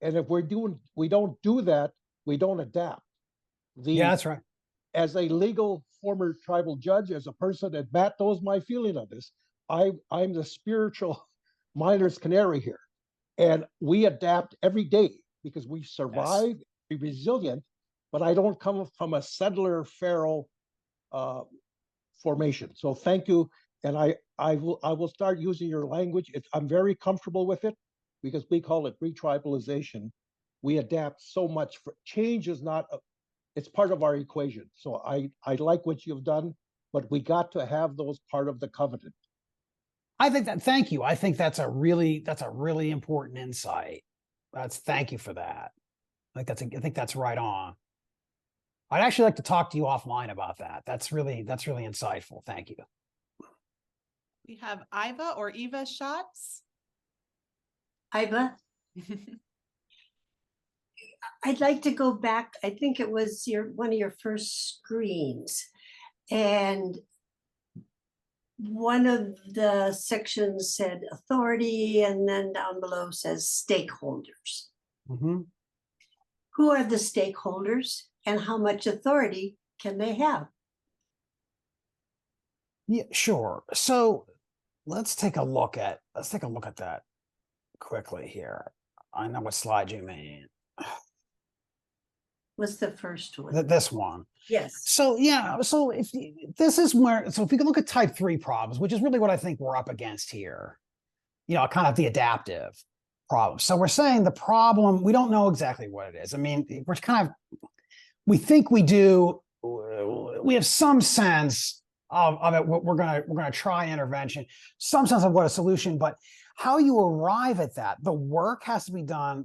And if we don't do that, we don't adapt. Yeah, that's right. As a legal former tribal judge, as a person, and Matt knows my feeling of this, I'm the spiritual miner's canary here. And we adapt every day because we survive, yes, be resilient, but I don't come from a settler Pharaoh formation. So thank you. And I will start using your language. I'm very comfortable with it because we call it retribalization. We adapt so much. Change is not it's part of our equation. So I like what you've done, but we got to have those part of the covenant. Thank you. I think that's a really important insight. Thank you for that. I think that's right on. I'd actually like to talk to you offline about that. That's really insightful. Thank you. We have Iva or Eva Schatz. Iva. I'd like to go back. I think it was one of your first screens, and one of the sections said authority, and then down below says stakeholders. Mm-hmm. Who are the stakeholders, and how much authority can they have? Yeah, sure. So let's take a look at that quickly here. I know what slide you mean. Was the first one. This one. Yes. So yeah, so if this is where, so if we can look at type 3 problems, which is really what I think we're up against here, kind of the adaptive problem. So we're saying the problem, we don't know exactly what it is. I mean, we think we do, we have some sense of it. We're gonna try intervention, some sense of what a solution, but how you arrive at that, the work has to be done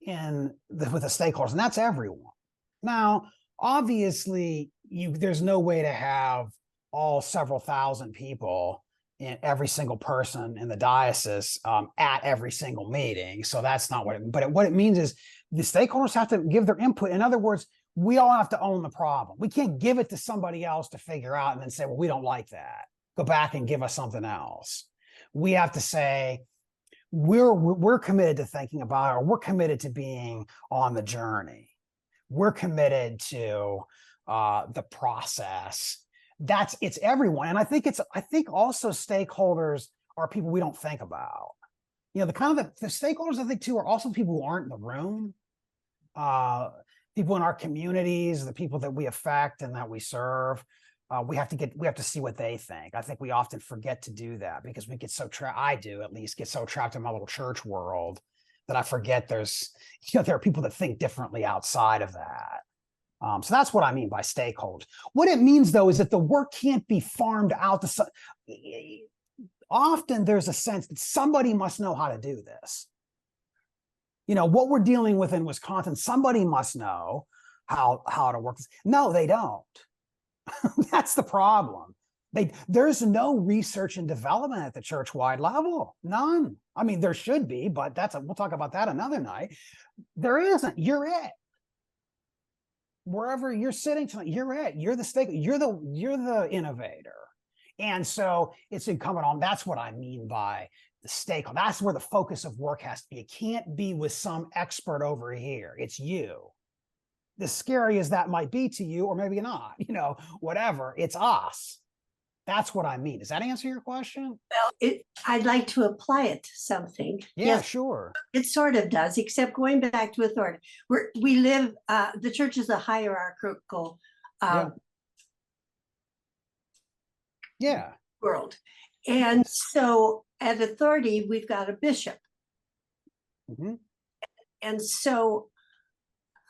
with the stakeholders, and that's everyone. Now, obviously, there's no way to have all several thousand people in every single person in the diocese at every single meeting. So that's not what it means is the stakeholders have to give their input. In other words, we all have to own the problem. We can't give it to somebody else to figure out and then say, well, we don't like that. Go back and give us something else. We have to say, we're committed to thinking about it, or we're committed to being on the journey. We're committed to the process. It's everyone. And I think also stakeholders are people we don't think about. The stakeholders I think too are also people who aren't in the room. People in our communities, the people that we affect and that we serve. We have to see what they think. I think we often forget to do that because we get so I do at least get so trapped in my little church world that I forget there are people that think differently outside of that. So that's what I mean by stakeholders. What it means though is that the work can't be farmed out to often there's a sense that somebody must know how to do this. What we're dealing with in Wisconsin, somebody must know how to work this. No, they don't. That's the problem. There's no research and development at the church-wide level. None. I mean, there should be, but we'll talk about that another night. There isn't. You're it. Wherever you're sitting tonight, you're it. You're the stake. You're the innovator. And so it's incumbent on. That's what I mean by the stakeholder. That's where the focus of work has to be. It can't be with some expert over here. It's you. As scary as that might be to you, or maybe not, whatever, it's us. That's what I mean. Does that answer your question? Well, I'd like to apply it to something. Yeah, yes, sure. It sort of does, except going back to authority. We live, the church is a hierarchical world. And so at authority, we've got a bishop. Mm-hmm. And so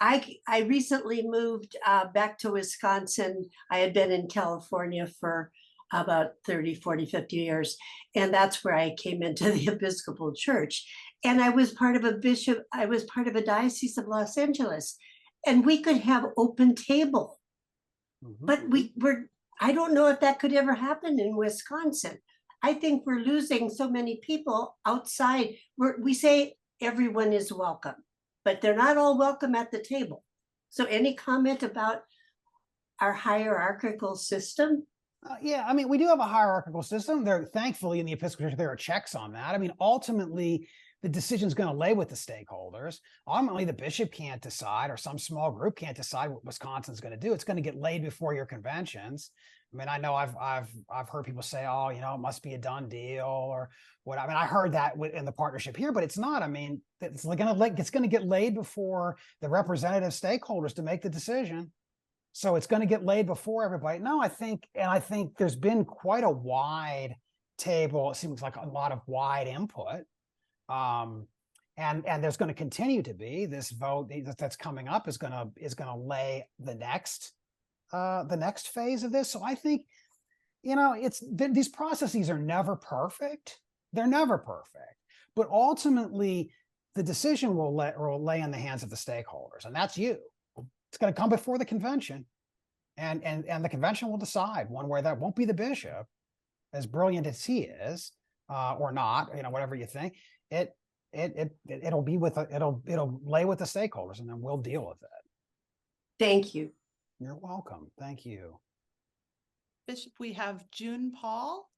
I recently moved back to Wisconsin. I had been in California for about 30, 40, 50 years. And that's where I came into the Episcopal Church. And I was part of a diocese of Los Angeles. And we could have open table. Mm-hmm. But I don't know if that could ever happen in Wisconsin. I think we're losing so many people outside. We say everyone is welcome, but they're not all welcome at the table. So any comment about our hierarchical system? Yeah, I mean, we do have a hierarchical system. Thankfully in the Episcopal Church, there are checks on that. I mean, ultimately, the decision is going to lay with the stakeholders. Ultimately, the bishop can't decide, or some small group can't decide what Wisconsin's going to do. It's going to get laid before your conventions. I mean, I know I've heard people say, oh, it must be a done deal or what. I mean, I heard that in the partnership here, but it's not. I mean, it's going to get laid before the representative stakeholders to make the decision. So it's going to get laid before everybody. No, I think there's been quite a wide table. It seems like a lot of wide input. And there's going to continue to be. This vote that's coming up is going to lay the next phase of this. So I think, these processes are never perfect. They're never perfect, but ultimately the decision will lay in the hands of the stakeholders, and that's you. It's going to come before the convention, and the convention will decide one way. That won't be the bishop, as brilliant as he is, or not, whatever you think. It'll lay with the stakeholders, and then we'll deal with it. Thank you. You're welcome. Thank you. Bishop, we have June Paul.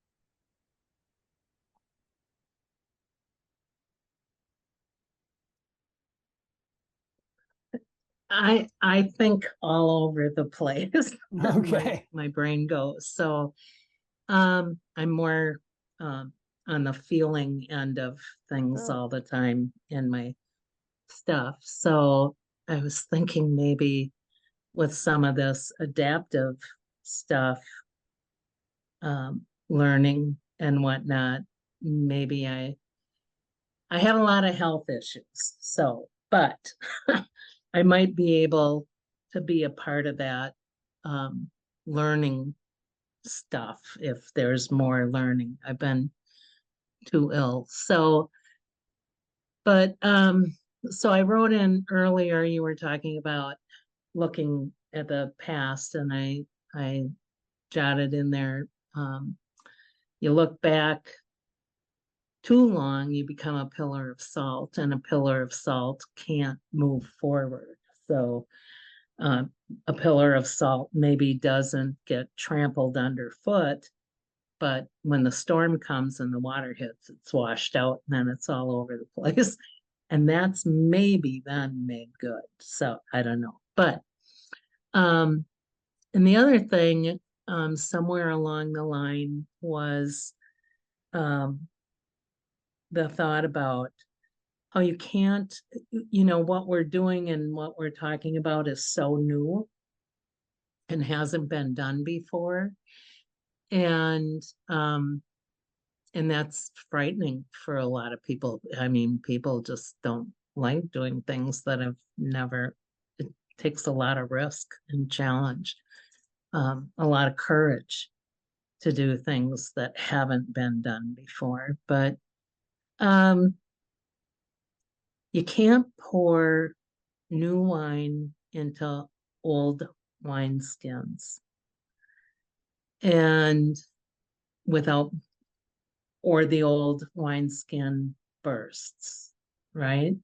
I think all over the place. Okay. My brain goes. So I'm more on the feeling end of things Oh. all the time in my stuff. So I was thinking maybe with some of this adaptive stuff, learning and whatnot, maybe I have a lot of health issues. So, but I might be able to be a part of that learning stuff if there's more learning. I've been too ill. So, but so I wrote in earlier, you were talking about looking at the past, and I jotted in there, you look back too long, you become a pillar of salt, and a pillar of salt can't move forward. So a pillar of salt maybe doesn't get trampled underfoot, but when the storm comes and the water hits, it's washed out, and then it's all over the place. And that's maybe then made good. So I don't know. But and the other thing, somewhere along the line was the thought about how you can't, what we're doing and what we're talking about is so new and hasn't been done before. And that's frightening for a lot of people. I mean, people just don't like doing things that have never, it takes a lot of risk and challenge, a lot of courage to do things that haven't been done before. But you can't pour new wine into old wineskins and without, or the old wineskin bursts, right?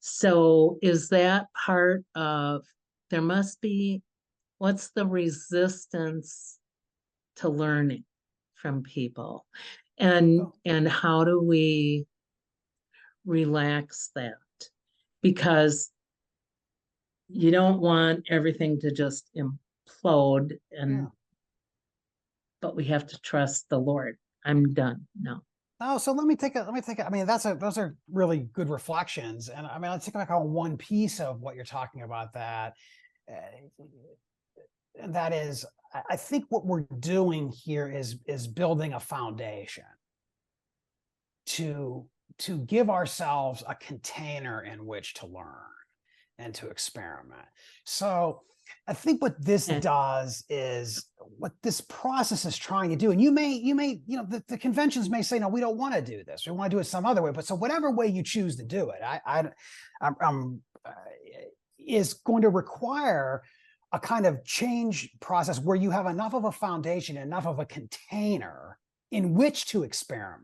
So is that part of, there must be, what's the resistance to learning from people? And how do we relax that? Because you don't want everything to just implode, and but we have to trust the Lord. I'm done now. Oh, so let me take I mean, those are really good reflections. And I mean, let's take back on one piece of what you're talking about, that, and that is, I think what we're doing here is building a foundation to give ourselves a container in which to learn and to experiment. So I think what this does is, what this process is trying to do, and you may, the conventions may say, no, we don't want to do this. We want to do it some other way. But so whatever way you choose to do it, is going to require a kind of change process where you have enough of a foundation, enough of a container in which to experiment.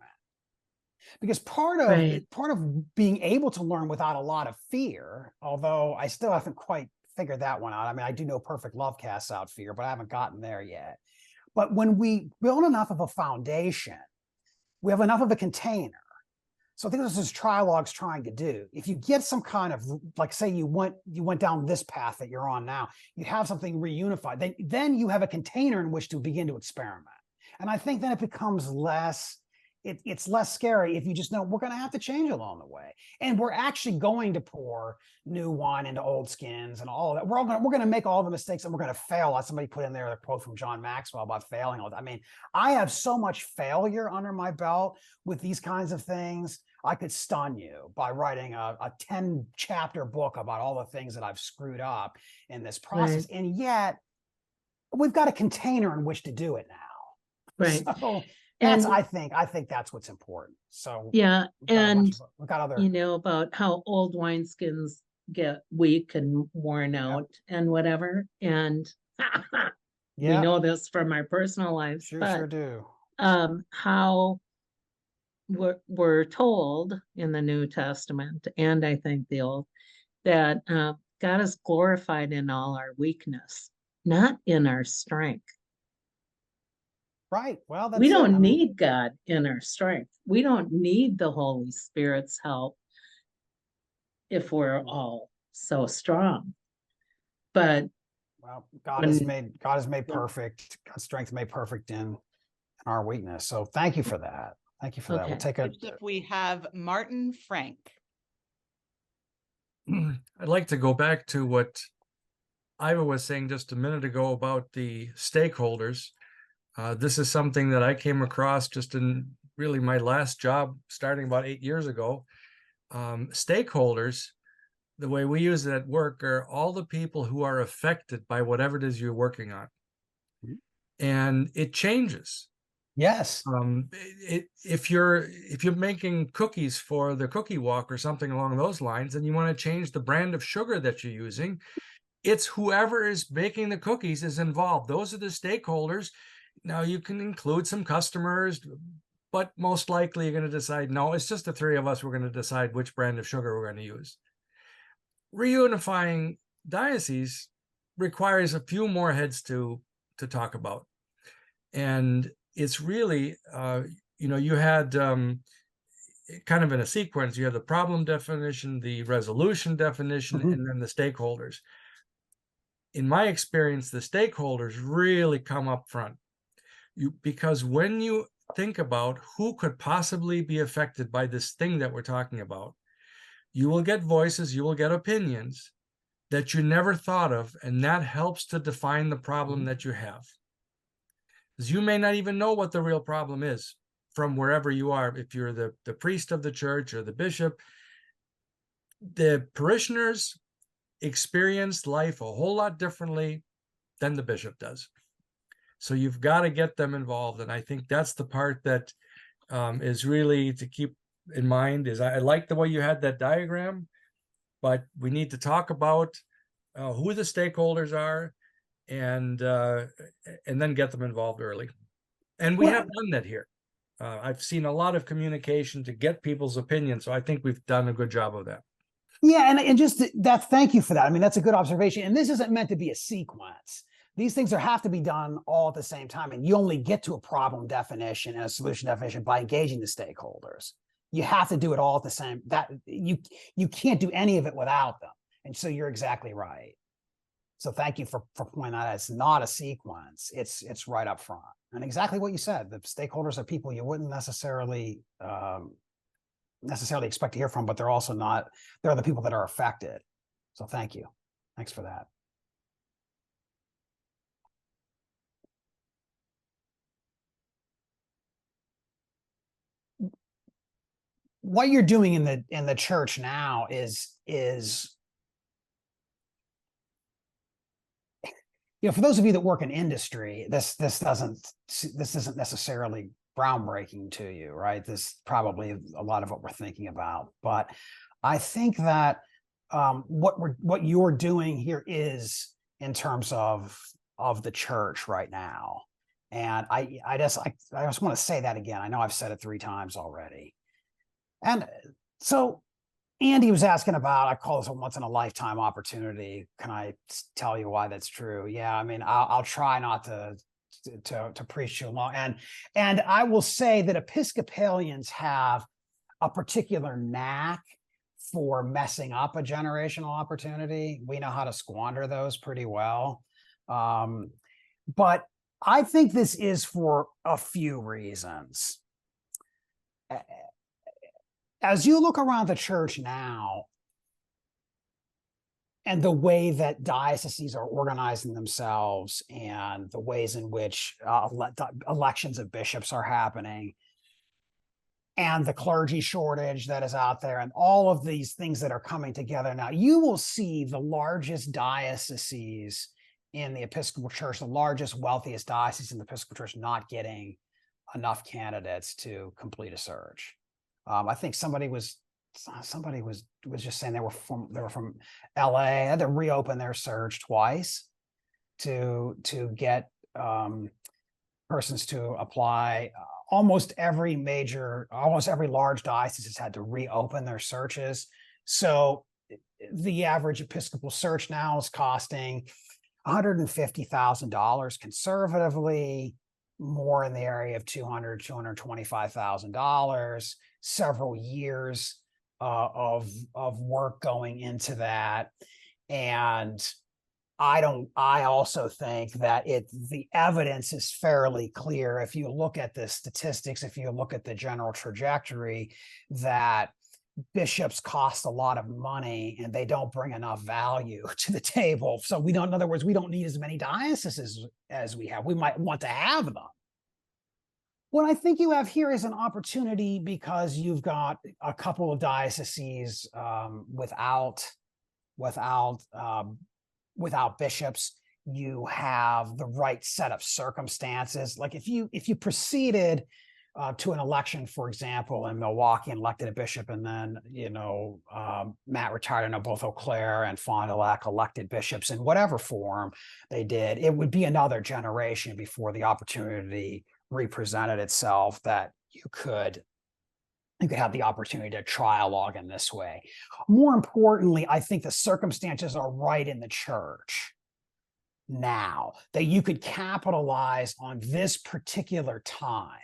Because part of being able to learn without a lot of fear, although I still haven't quite figured that one out. I mean, I do know perfect love casts out fear, but I haven't gotten there yet. But when we build enough of a foundation, we have enough of a container. So I think this is Trialogue's trying to do. If you get some kind of, like, say you went down this path that you're on now, you have something reunified, then you have a container in which to begin to experiment. And I think then it becomes less, it's less scary if you just know we're going to have to change along the way, and we're actually going to pour new wine into old skins and all of that. We're going to make all the mistakes, and we're going to fail. As somebody put in there a quote from John Maxwell about failing. I mean, I have so much failure under my belt with these kinds of things. I could stun you by writing a 10-chapter book about all the things that I've screwed up in this process, and yet we've got a container in which to do it now. Right. So that's, I think that's what's important. So yeah, and we've got other, about how old wineskins get weak and worn out and whatever. And we know this from our personal lives. Sure do. How we're told in the New Testament, and I think the Old, that God is glorified in all our weakness, not in our strength. Right. Well, we don't need God in our strength. We don't need the Holy Spirit's help if we're all so strong. But God is made perfect. God's strength made perfect in our weakness. So thank you for that. Thank you for that. We'll Okay. take a, Bishop, we have Martin Frank. I'd like to go back to what Iva was saying just a minute ago about the stakeholders. This is something that I came across just in really my last job, starting about 8 years ago. Stakeholders, the way we use it at work, are all the people who are affected by whatever it is you're working on. And it changes. yes. If you're making cookies for the cookie walk or something along those lines, and you want to change the brand of sugar that you're using, it's whoever is baking the cookies is involved. Those are the stakeholders. Now you can include some customers, but most likely you're going to decide, no, it's just the three of us. We're going to decide which brand of sugar we're going to use. Reunifying dioceses requires a few more heads to talk about. And it's really, you had kind of in a sequence, you have the problem definition, the resolution definition, and then the stakeholders. In my experience, the stakeholders really come up front. Because when you think about who could possibly be affected by this thing that we're talking about, you will get voices, you will get opinions that you never thought of, and that helps to define the problem that you have. Because you may not even know what the real problem is from wherever you are. If you're the priest of the church or the bishop, the parishioners experience life a whole lot differently than the bishop does. So you've got to get them involved. And I think that's the part that is really to keep in mind. Is I like the way you had that diagram, but we need to talk about who the stakeholders are, and then get them involved early. And we have done that here. I've seen a lot of communication to get people's opinions. So I think we've done a good job of that. Yeah, and just that, thank you for that. I mean, that's a good observation. And this isn't meant to be a sequence. These things have to be done all at the same time. And you only get to a problem definition and a solution definition by engaging the stakeholders. You have to do it all at the same. That you can't do any of it without them. And so you're exactly right. So thank you for pointing out it's not a sequence. It's right up front. And exactly what you said. The stakeholders are people you wouldn't necessarily expect to hear from, but they're also not. They're the people that are affected. So thank you. Thanks for that. What you're doing in the church now is for those of you that work in industry, this isn't necessarily groundbreaking to you, right? This probably a lot of what we're thinking about, but I think that what you're doing here is in terms of the church right now, and I just want to say that again. I know I've said it 3 times already, and so Andy was asking about, I call this a once in a lifetime opportunity. Can I tell you why that's true? Yeah, I mean, I'll try not to preach too long. And I will say that Episcopalians have a particular knack for messing up a generational opportunity. We know how to squander those pretty well. But I think this is for a few reasons. As you look around the church now and the way that dioceses are organizing themselves and the ways in which elections of bishops are happening and the clergy shortage that is out there and all of these things that are coming together now, you will see the largest dioceses in the Episcopal Church, the largest, wealthiest dioceses in the Episcopal Church not getting enough candidates to complete a search. I think somebody was just saying they were from LA. They had to reopen their search twice to get persons to apply. Almost every large diocese has had to reopen their searches. So the average Episcopal search now is costing $150,000 conservatively, more in the area of $225,000. Several years of work going into that, and I also think that the evidence is fairly clear. If you look at the statistics, if you look at the general trajectory, that bishops cost a lot of money and they don't bring enough value to the table. So we don't, in other words, we don't need as many dioceses as we have. We might want to have them. What I think you have here is an opportunity, because you've got a couple of dioceses without bishops. You have the right set of circumstances. Like if you proceeded to an election, for example, in Milwaukee, and elected a bishop, and then Matt retired, and both Eau Claire and Fond du Lac elected bishops in whatever form they did, it would be another generation before the opportunity represented itself that you could have the opportunity to trialogue in this way. More importantly, I think the circumstances are right in the church now, that you could capitalize on this particular time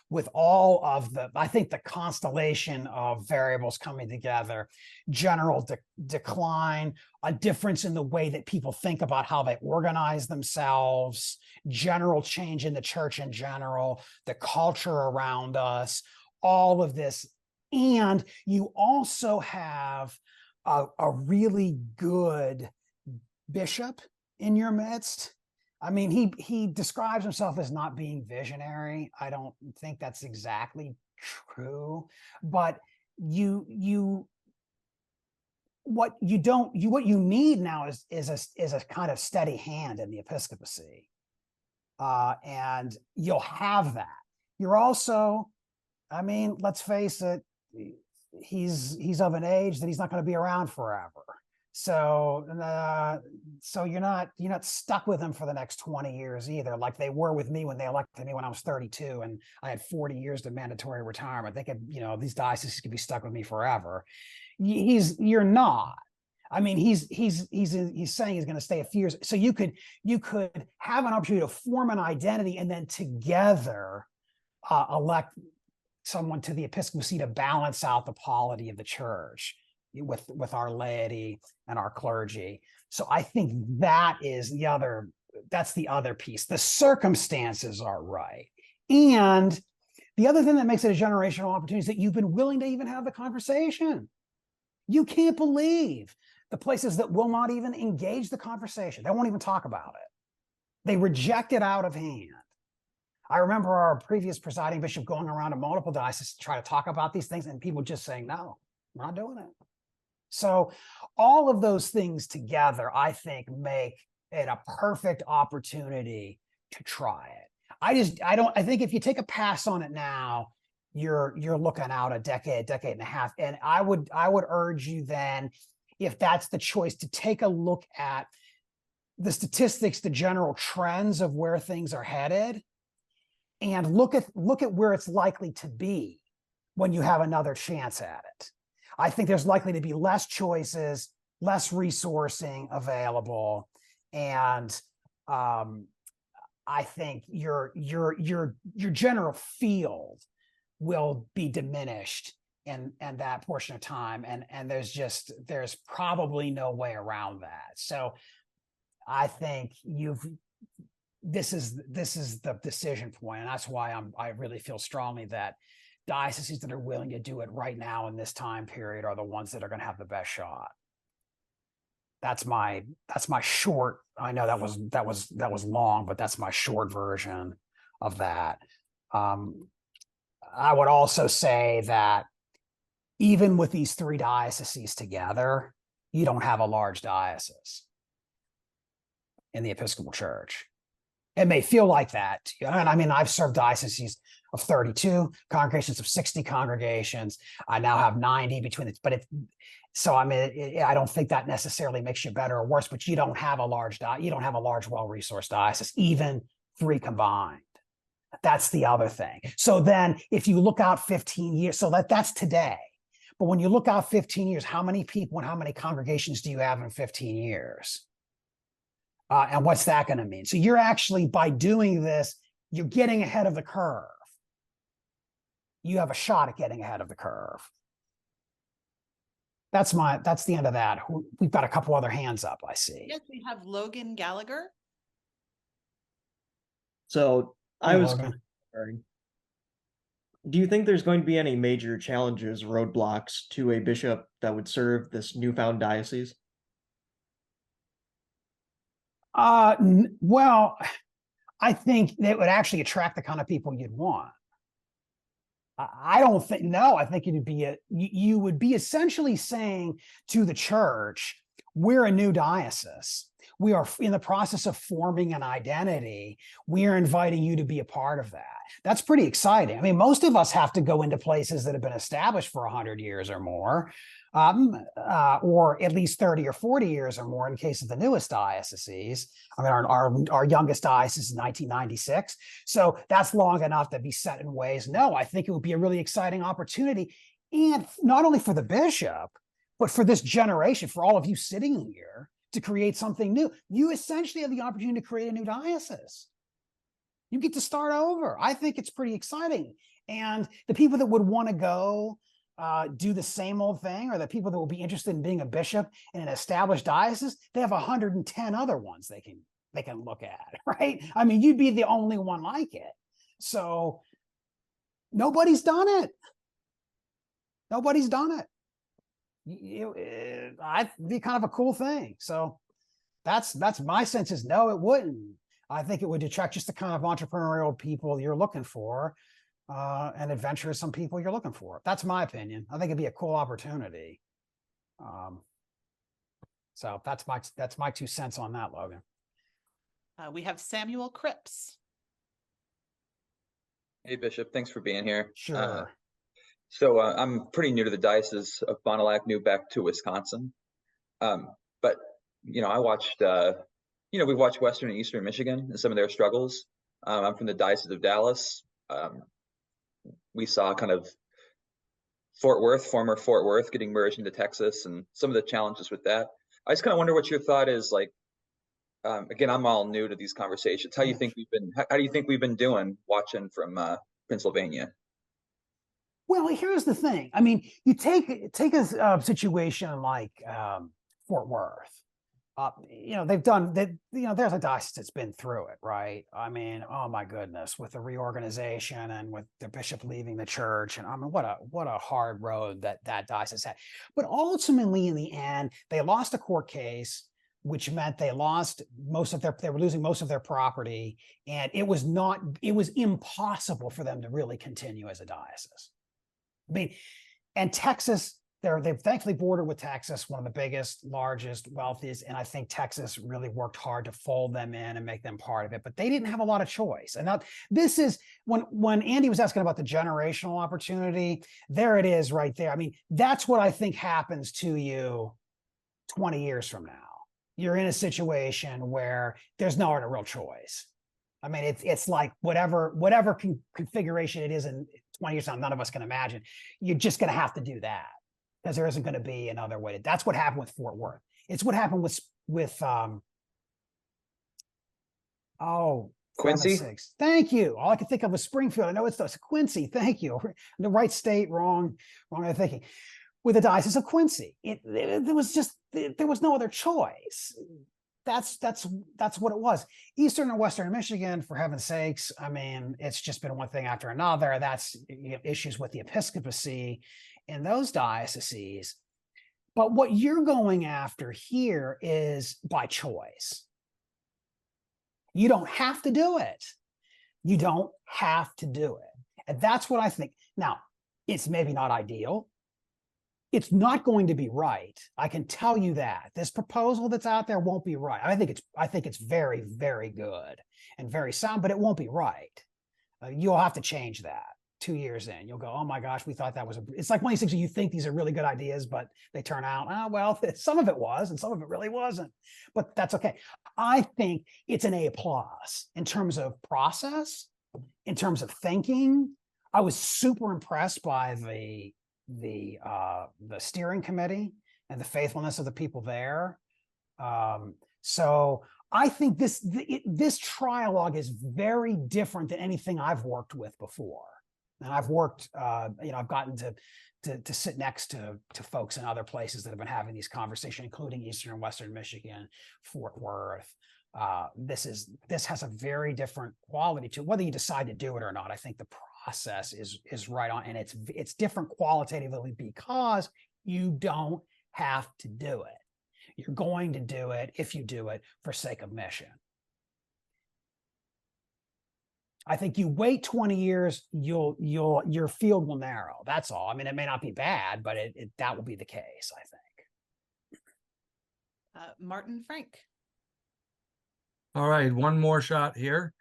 with all of I think the constellation of variables coming together: general decline, a difference in the way that people think about how they organize themselves, general change in the church in general, the culture around us, all of this. And you also have a really good bishop in your midst. I mean, he describes himself as not being visionary. I don't think that's exactly true, but what you need now is a kind of steady hand in the episcopacy, and you'll have that. You're also, I mean, let's face it, he's of an age that he's not going to be around forever. So you're not stuck with him for the next 20 years either, like they were with me when they elected me when I was 32 and I had 40 years of mandatory retirement. They could, these dioceses could be stuck with me forever. You're not. I mean, he's saying he's going to stay a few years. So you could have an opportunity to form an identity and then together elect someone to the episcopacy to balance out the polity of the church with our laity and our clergy. So I think that's the other piece. The circumstances are right. And the other thing that makes it a generational opportunity is that you've been willing to even have the conversation. You can't believe the places that will not even engage the conversation. They won't even talk about it. They reject it out of hand. I remember our previous presiding bishop going around to multiple dioceses to try to talk about these things, and people just saying, no, we're not doing it. So all of those things together, I think, make it a perfect opportunity to try it. I think if you take a pass on it now, you're looking out a decade and a half. And I would urge you then, if that's the choice, to take a look at the statistics, the general trends of where things are headed, and look at where it's likely to be when you have another chance at it. I think there's likely to be less choices, less resourcing available, and I think your general field will be diminished in that portion of time, and there's probably no way around that. So I think this is the decision point, and that's why I really feel strongly that dioceses that are willing to do it right now in this time period are the ones that are going to have the best shot. That's my short. I know that was long, but that's my short version of that. I would also say that even with these three dioceses together, you don't have a large diocese in the Episcopal Church. It may feel like that to you. And I mean, I've served dioceses of 32, congregations of 60 congregations. I now have 90 between it. I don't think that necessarily makes you better or worse, but you don't have a large well-resourced diocese, even three combined. That's the other thing. So then if you look out 15 years, so that's today. But when you look out 15 years, how many people and how many congregations do you have in 15 years? And what's that going to mean? So you're actually, by doing this, you're getting ahead of the curve. You have a shot at getting ahead of the curve. that's the end of that. We've got a couple other hands up, I see. Yes, we have Logan Gallagher. So I Hey, was Logan. wondering, do you think there's going to be any major challenges, roadblocks to a bishop that would serve this newfound diocese? Well, I think that would actually attract the kind of people you'd want. I don't think, no, I think it'd be you would be essentially saying to the church, we're a new diocese. We are in the process of forming an identity. We are inviting you to be a part of that. That's pretty exciting. I mean, most of us have to go into places that have been established for 100 years or more, or at least 30 or 40 years or more in case of the newest dioceses. I mean, our youngest diocese is 1996. So that's long enough to be set in ways. No, I think it would be a really exciting opportunity. And not only for the bishop, but for this generation, for all of you sitting here, to create something new. You essentially have the opportunity to create a new diocese. You get to start over. I think it's pretty exciting. And the people that would want to go do the same old thing, or the people that will be interested in being a bishop in an established diocese, they have 110 other ones they can look at, right? I mean, you'd be the only one like it. So nobody's done it. Nobody's done it. I'd be kind of a cool thing. So that's my sense is no, it wouldn't. I think it would attract just the kind of entrepreneurial people you're looking for, and adventurous some people you're looking for. That's my opinion. I think it'd be a cool opportunity. So that's my 2 cents on that, Logan. We have Samuel Cripps. Hey, Bishop, thanks for being here. Sure. So I'm pretty new to the Diocese of Fond du Lac, new back to Wisconsin. But, I watched, we watched Western and Eastern Michigan and some of their struggles. I'm from the Diocese of Dallas. We saw kind of former Fort Worth getting merged into Texas and some of the challenges with that. I just kind of wonder what your thought is, like, again, I'm all new to these conversations. How do you think we've been doing watching from Pennsylvania? Well, here's the thing. I mean, you take a situation like Fort Worth. They've done that. There's a diocese that's been through it, right? I mean, oh my goodness, with the reorganization and with the bishop leaving the church, and I mean, what a hard road that diocese had. But ultimately, in the end, they lost a court case, which meant they lost they were losing most of their property, and it was impossible for them to really continue as a diocese. I mean, and Texas, they've thankfully bordered with Texas, one of the biggest, largest, wealthiest, and I think Texas really worked hard to fold them in and make them part of it, but they didn't have a lot of choice. And this is when Andy was asking about the generational opportunity, there it is right there. I mean, that's what I think happens to you 20 years from now. You're in a situation where there's no other real choice. I mean, it's like whatever configuration it is in 20 years now, none of us can imagine. You're just going to have to do that because there isn't going to be another way. That's what happened with Fort Worth. It's what happened with Quincy. Thank you. All I could think of was Springfield. I know it's Quincy. Thank you. The right state, wrong way of thinking. With the Diocese of Quincy, there was no other choice. That's what it was. Eastern and Western Michigan, for heaven's sakes, I mean, it's just been one thing after another. That's issues with the episcopacy in those dioceses. But what you're going after here is by choice. You don't have to do it. You don't have to do it. And that's what I think. Now, it's maybe not ideal. It's not going to be right. I can tell you that. This proposal that's out there won't be right. I think it's very, very good and very sound, but it won't be right. You'll have to change that 2 years in. You'll go, oh my gosh, we thought that was it's like one of these things you think these are really good ideas, but they turn out, well, some of it was and some of it really wasn't. But that's okay. I think it's an A+ in terms of process, in terms of thinking. I was super impressed by the steering committee and the faithfulness of the people there. So I think this trialogue is very different than anything I've worked with before. And I've worked, I've gotten to sit next to folks in other places that have been having these conversations, including Eastern and Western Michigan, Fort Worth. This has a very different quality to it, whether you decide to do it or not. I think the process is right on, and it's different qualitatively because you don't have to do it. You're going to do it if you do it for sake of mission. I think you wait 20 years, your field will narrow. That's all. I mean, it may not be bad, but that will be the case, I think. Martin Frank. All right, one more shot here.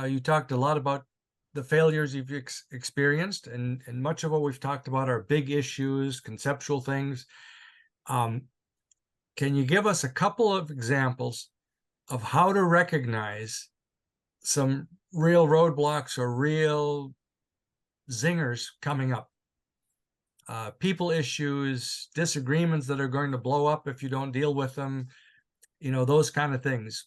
You talked a lot about the failures you've experienced, and much of what we've talked about are big issues, conceptual things. Can you give us a couple of examples of how to recognize some real roadblocks or real zingers coming up? People issues, disagreements that are going to blow up if you don't deal with them, those kind of things.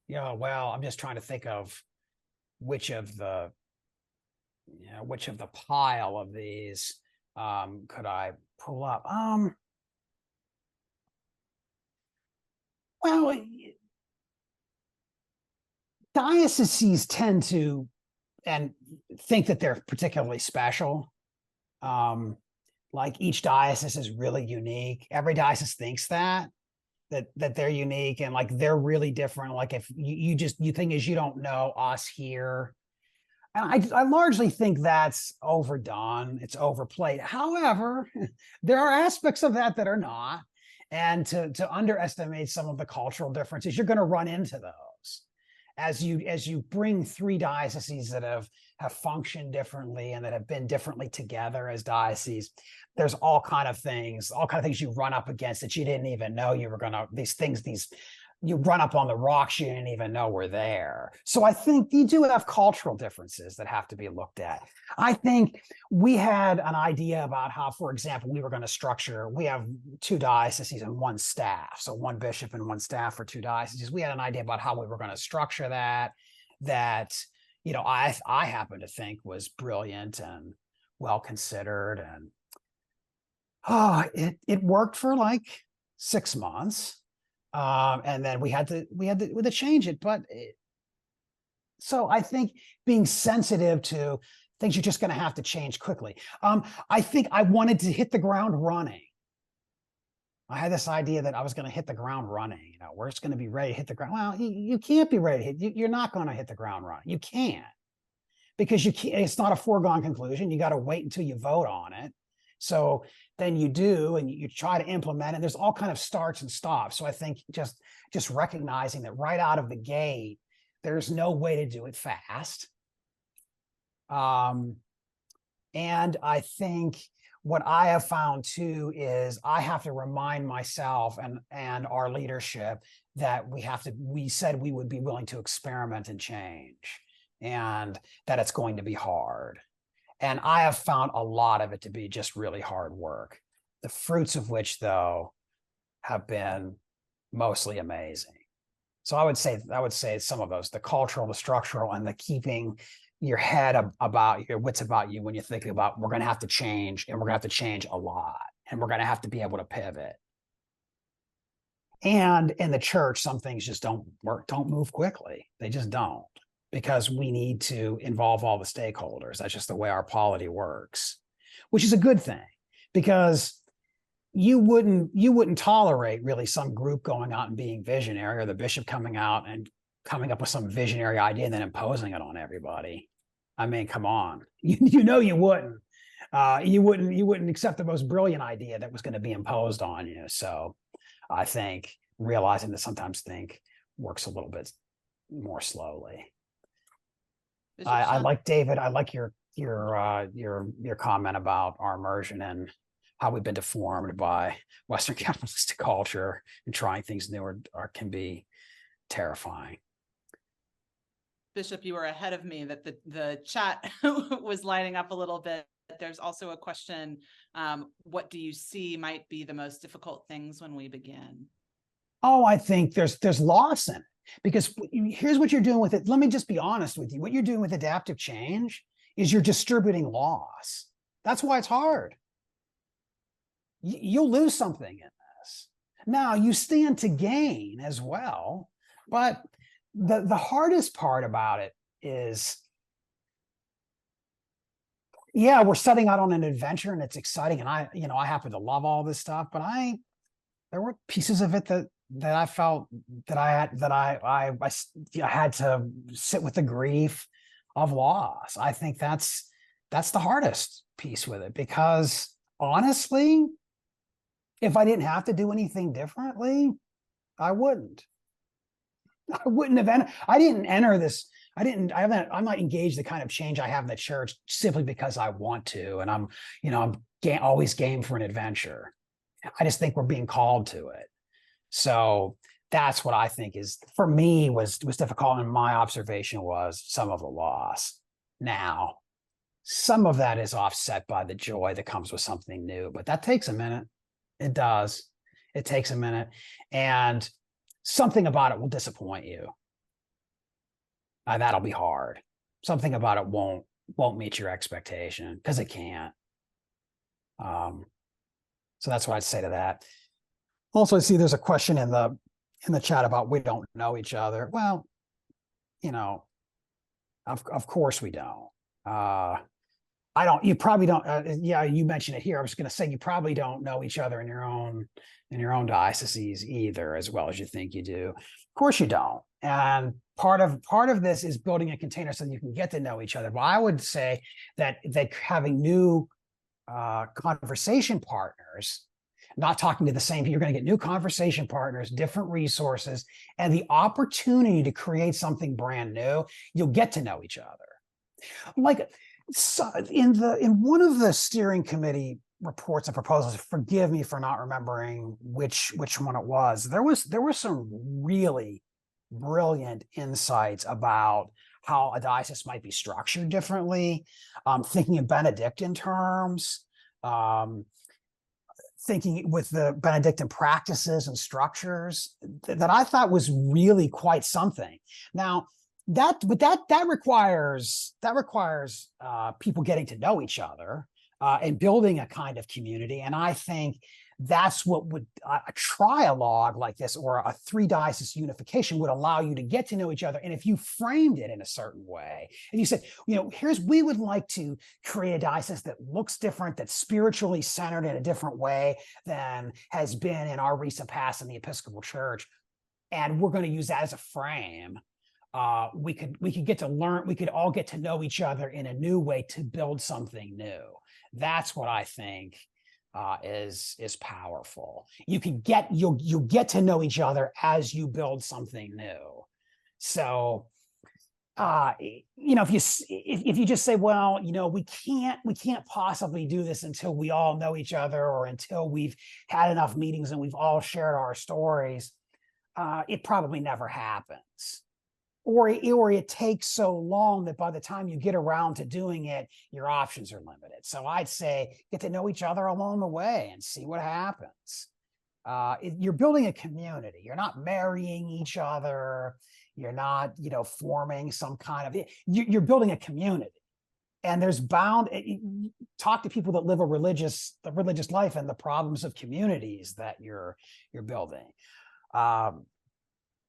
Yeah, well, I'm just trying to think of which of the pile of these could I pull up? Well, dioceses tend to and think that they're particularly special. Like each diocese is really unique. Every diocese thinks that they're unique and like they're really different. Like if you think is you don't know us here. And I largely think that's overdone. It's overplayed. However, there are aspects of that are not. And to underestimate some of the cultural differences, you're going to run into those as you bring three dioceses that have functioned differently and that have been differently together as dioceses. There's all kind of things you run up against that you didn't even know you were gonna. You run up on the rocks you didn't even know were there. So I think you do have cultural differences that have to be looked at. I think we had an idea about how, for example, we were going to structure, we have two dioceses and one staff. So one bishop and one staff for two dioceses. We had an idea about how we were going to structure that I happen to think was brilliant and well considered. And it worked for like 6 months. And then we had to change it. So I think being sensitive to things you're just going to have to change quickly. I think I wanted to hit the ground running. I had this idea that I was going to hit the ground running. We're just going to be ready to hit the ground. Well, you can't be ready to hit. You're not going to hit the ground running. You can't, because you can't. It's not a foregone conclusion. You got to wait until you vote on it. So then you do, and you try to implement it. There's all kind of starts and stops. So I think just recognizing that right out of the gate, there's no way to do it fast. And I think what I have found too is I have to remind myself and our leadership that we said we would be willing to experiment and change, and that it's going to be hard. And I have found a lot of it to be just really hard work, the fruits of which, though, have been mostly amazing. So I would say some of those, the cultural, the structural, and the keeping your head about your wits about you when you're thinking about we're going to have to change, and we're going to have to change a lot, and we're going to have to be able to pivot. And in the church, some things just don't move quickly. They just don't. Because we need to involve all the stakeholders. That's just the way our polity works, which is a good thing, because you wouldn't tolerate really some group going out and being visionary, or the bishop coming out and coming up with some visionary idea and then imposing it on everybody. I mean, come on, you wouldn't. You wouldn't accept the most brilliant idea that was going to be imposed on you. So I think realizing that sometimes think works a little bit more slowly. I like, David, I like your comment about our immersion and how we've been deformed by Western capitalistic culture, and trying things new can be terrifying. Bishop, you were ahead of me that the chat was lighting up a little bit. There's also a question, what do you see might be the most difficult things when we begin? Oh, I think there's loss in it. Because here's what you're doing with it. Let me just be honest with you. What you're doing with adaptive change is you're distributing loss. That's why it's hard. You'll lose something in this. Now, you stand to gain as well, but the hardest part about it is, yeah, we're setting out on an adventure and it's exciting, and I happen to love all this stuff, but there were pieces of it that I felt that I had to sit with the grief of loss. I think that's the hardest piece with it, because honestly, if I didn't have to do anything differently, I wouldn't have I didn't enter this. I'm not engaged the kind of change I have in the church simply because I want to, and I'm always game for an adventure. I just think we're being called to it. So that's what I think is, for me, was difficult. And my observation was some of the loss. Now, some of that is offset by the joy that comes with something new, but that takes a minute. It does. It takes a minute, and something about it will disappoint you. That'll be hard. Something about it won't meet your expectation, because it can't. So that's what I'd say to that. Also, I see there's a question in the chat about we don't know each other. Well, of course we don't. I don't. You probably don't. Yeah, you mentioned it here. I was going to say you probably don't know each other in your own dioceses either, as well as you think you do. Of course you don't. And part of this is building a container so that you can get to know each other. But I would say that having new conversation partners, not talking to the same people, you're going to get new conversation partners, different resources, and the opportunity to create something brand new. You'll get to know each other. Like, so in one of the steering committee reports and proposals, forgive me for not remembering which one it was, there were some really brilliant insights about how a diocese might be structured differently, thinking in Benedictine terms, thinking with the Benedictine practices and structures that I thought was really quite something. Now, that requires people getting to know each other and building a kind of community. And I think that's what would a trialogue like this, or a 3-diocese unification, would allow you to get to know each other. And if you framed it in a certain way, and you said, we would like to create a diocese that looks different, that's spiritually centered in a different way than has been in our recent past in the Episcopal Church, and we're going to use that as a frame. We could get to learn. We could all get to know each other in a new way to build something new. That's what I think is powerful. You'll get to know each other as you build something new. So, if you just say, well, we can't possibly do this until we all know each other, or until we've had enough meetings and we've all shared our stories, it probably never happens. Or it takes so long that by the time you get around to doing it, your options are limited. So I'd say get to know each other along the way and see what happens. You're building a community. You're not marrying each other. You're not, forming some kind of. You're building a community, and there's talk to people that live the religious life and the problems of communities that you're building.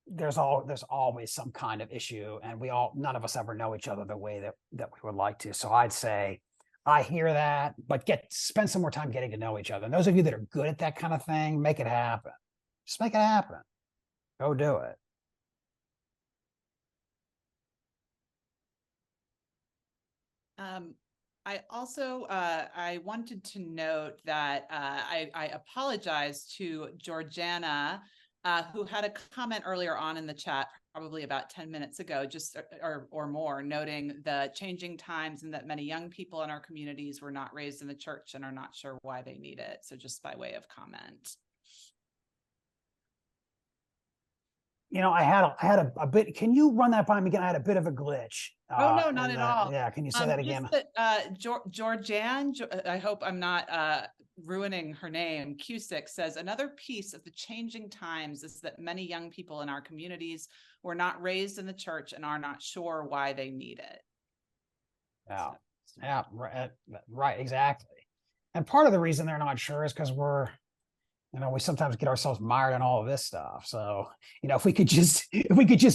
There's always some kind of issue, and none of us ever know each other the way that we would like to. So I'd say I hear that, but spend some more time getting to know each other. And those of you that are good at that kind of thing, make it happen. Just make it happen. Go do it. I also I wanted to note that I apologize to Georgiana, who had a comment earlier on in the chat, probably about 10 minutes ago, or more, noting the changing times and that many young people in our communities were not raised in the church and are not sure why they need it. So just by way of comment. I had a bit. Can you run that by me again? I had a bit of a glitch. Oh, no, not at all. Yeah, can you say that again? Georgianne, I hope I'm not ruining her name. Cusick says, another piece of the changing times is that many young people in our communities were not raised in the church and are not sure why they need it. Yeah, So, yeah, right, exactly. And part of the reason they're not sure is because we sometimes get ourselves mired in all of this stuff. So, if we could just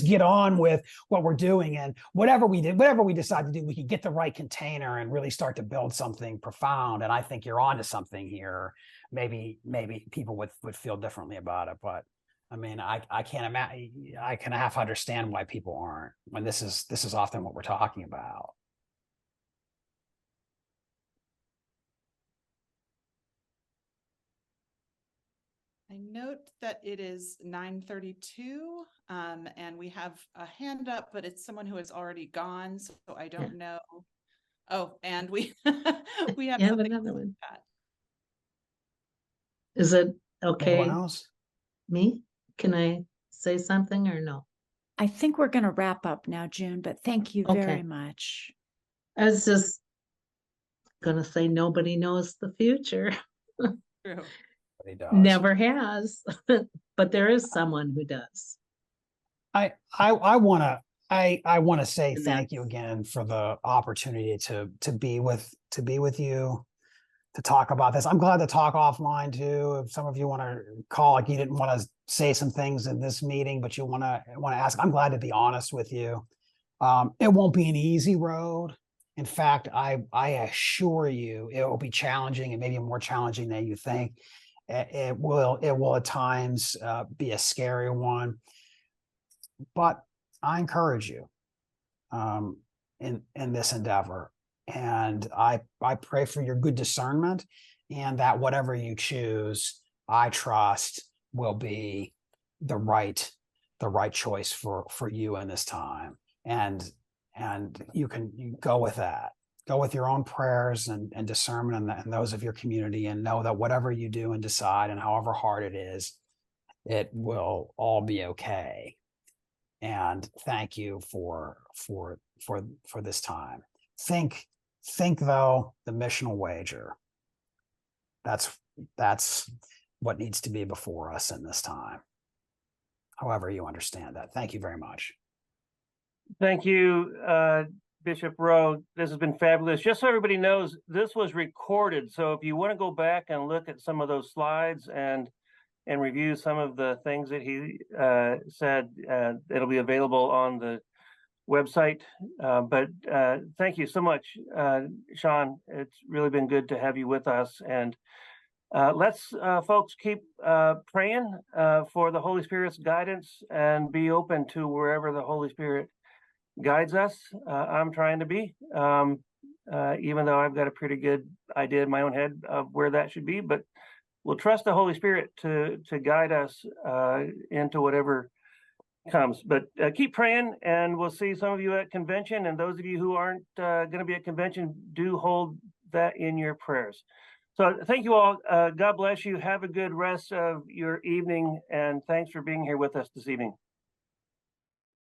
get on with what we're doing, and whatever we decide to do, we could get the right container and really start to build something profound. And I think you're onto something here. Maybe people would feel differently about it, but I mean, I can't imagine. I can half understand why people aren't, when this is often what we're talking about. I note that it is 9:32, and we have a hand up, but it's someone who has already gone, so I don't know. Oh, and we we have You have something another one. chat. Is it okay? Anyone else? Me? Can I say something or no? I think we're going to wrap up now, June, but thank you Okay. very much. I was just gonna say nobody knows the future. True. He does. Never has, but there is someone who does. I want to say And thank you that's- again for the opportunity to be with you, to talk about this. I'm glad to talk offline too. If some of you want to call, like you didn't want to say some things in this meeting, but you want to ask, I'm glad to be honest with you. It won't be an easy road. In fact, I assure you, it will be challenging, and maybe more challenging than you think. It will at times be a scary one, but I encourage you in this endeavor, and I pray for your good discernment, and that whatever you choose, I trust will be the right choice for you in this time. And you go with that. Go with your own prayers and discernment and those of your community, and know that whatever you do and decide, and however hard it is, it will all be okay. And thank you for this time. Think though, the missional wager. That's what needs to be before us in this time. However you understand that. Thank you very much. Thank you, Bishop Rowe. This has been fabulous. Just so everybody knows, this was recorded. So if you want to go back and look at some of those slides and review some of the things that he said, it'll be available on the website. But thank you so much, Sean. It's really been good to have you with us. And let's, folks, keep praying for the Holy Spirit's guidance, and be open to wherever the Holy Spirit guides us. I'm trying to be, even though I've got a pretty good idea in my own head of where that should be, but we'll trust the Holy Spirit to guide us into whatever comes. But keep praying, and we'll see some of you at convention, and those of you who aren't going to be at convention, do hold that in your prayers. So thank you all. God bless you. Have a good rest of your evening, and thanks for being here with us this evening.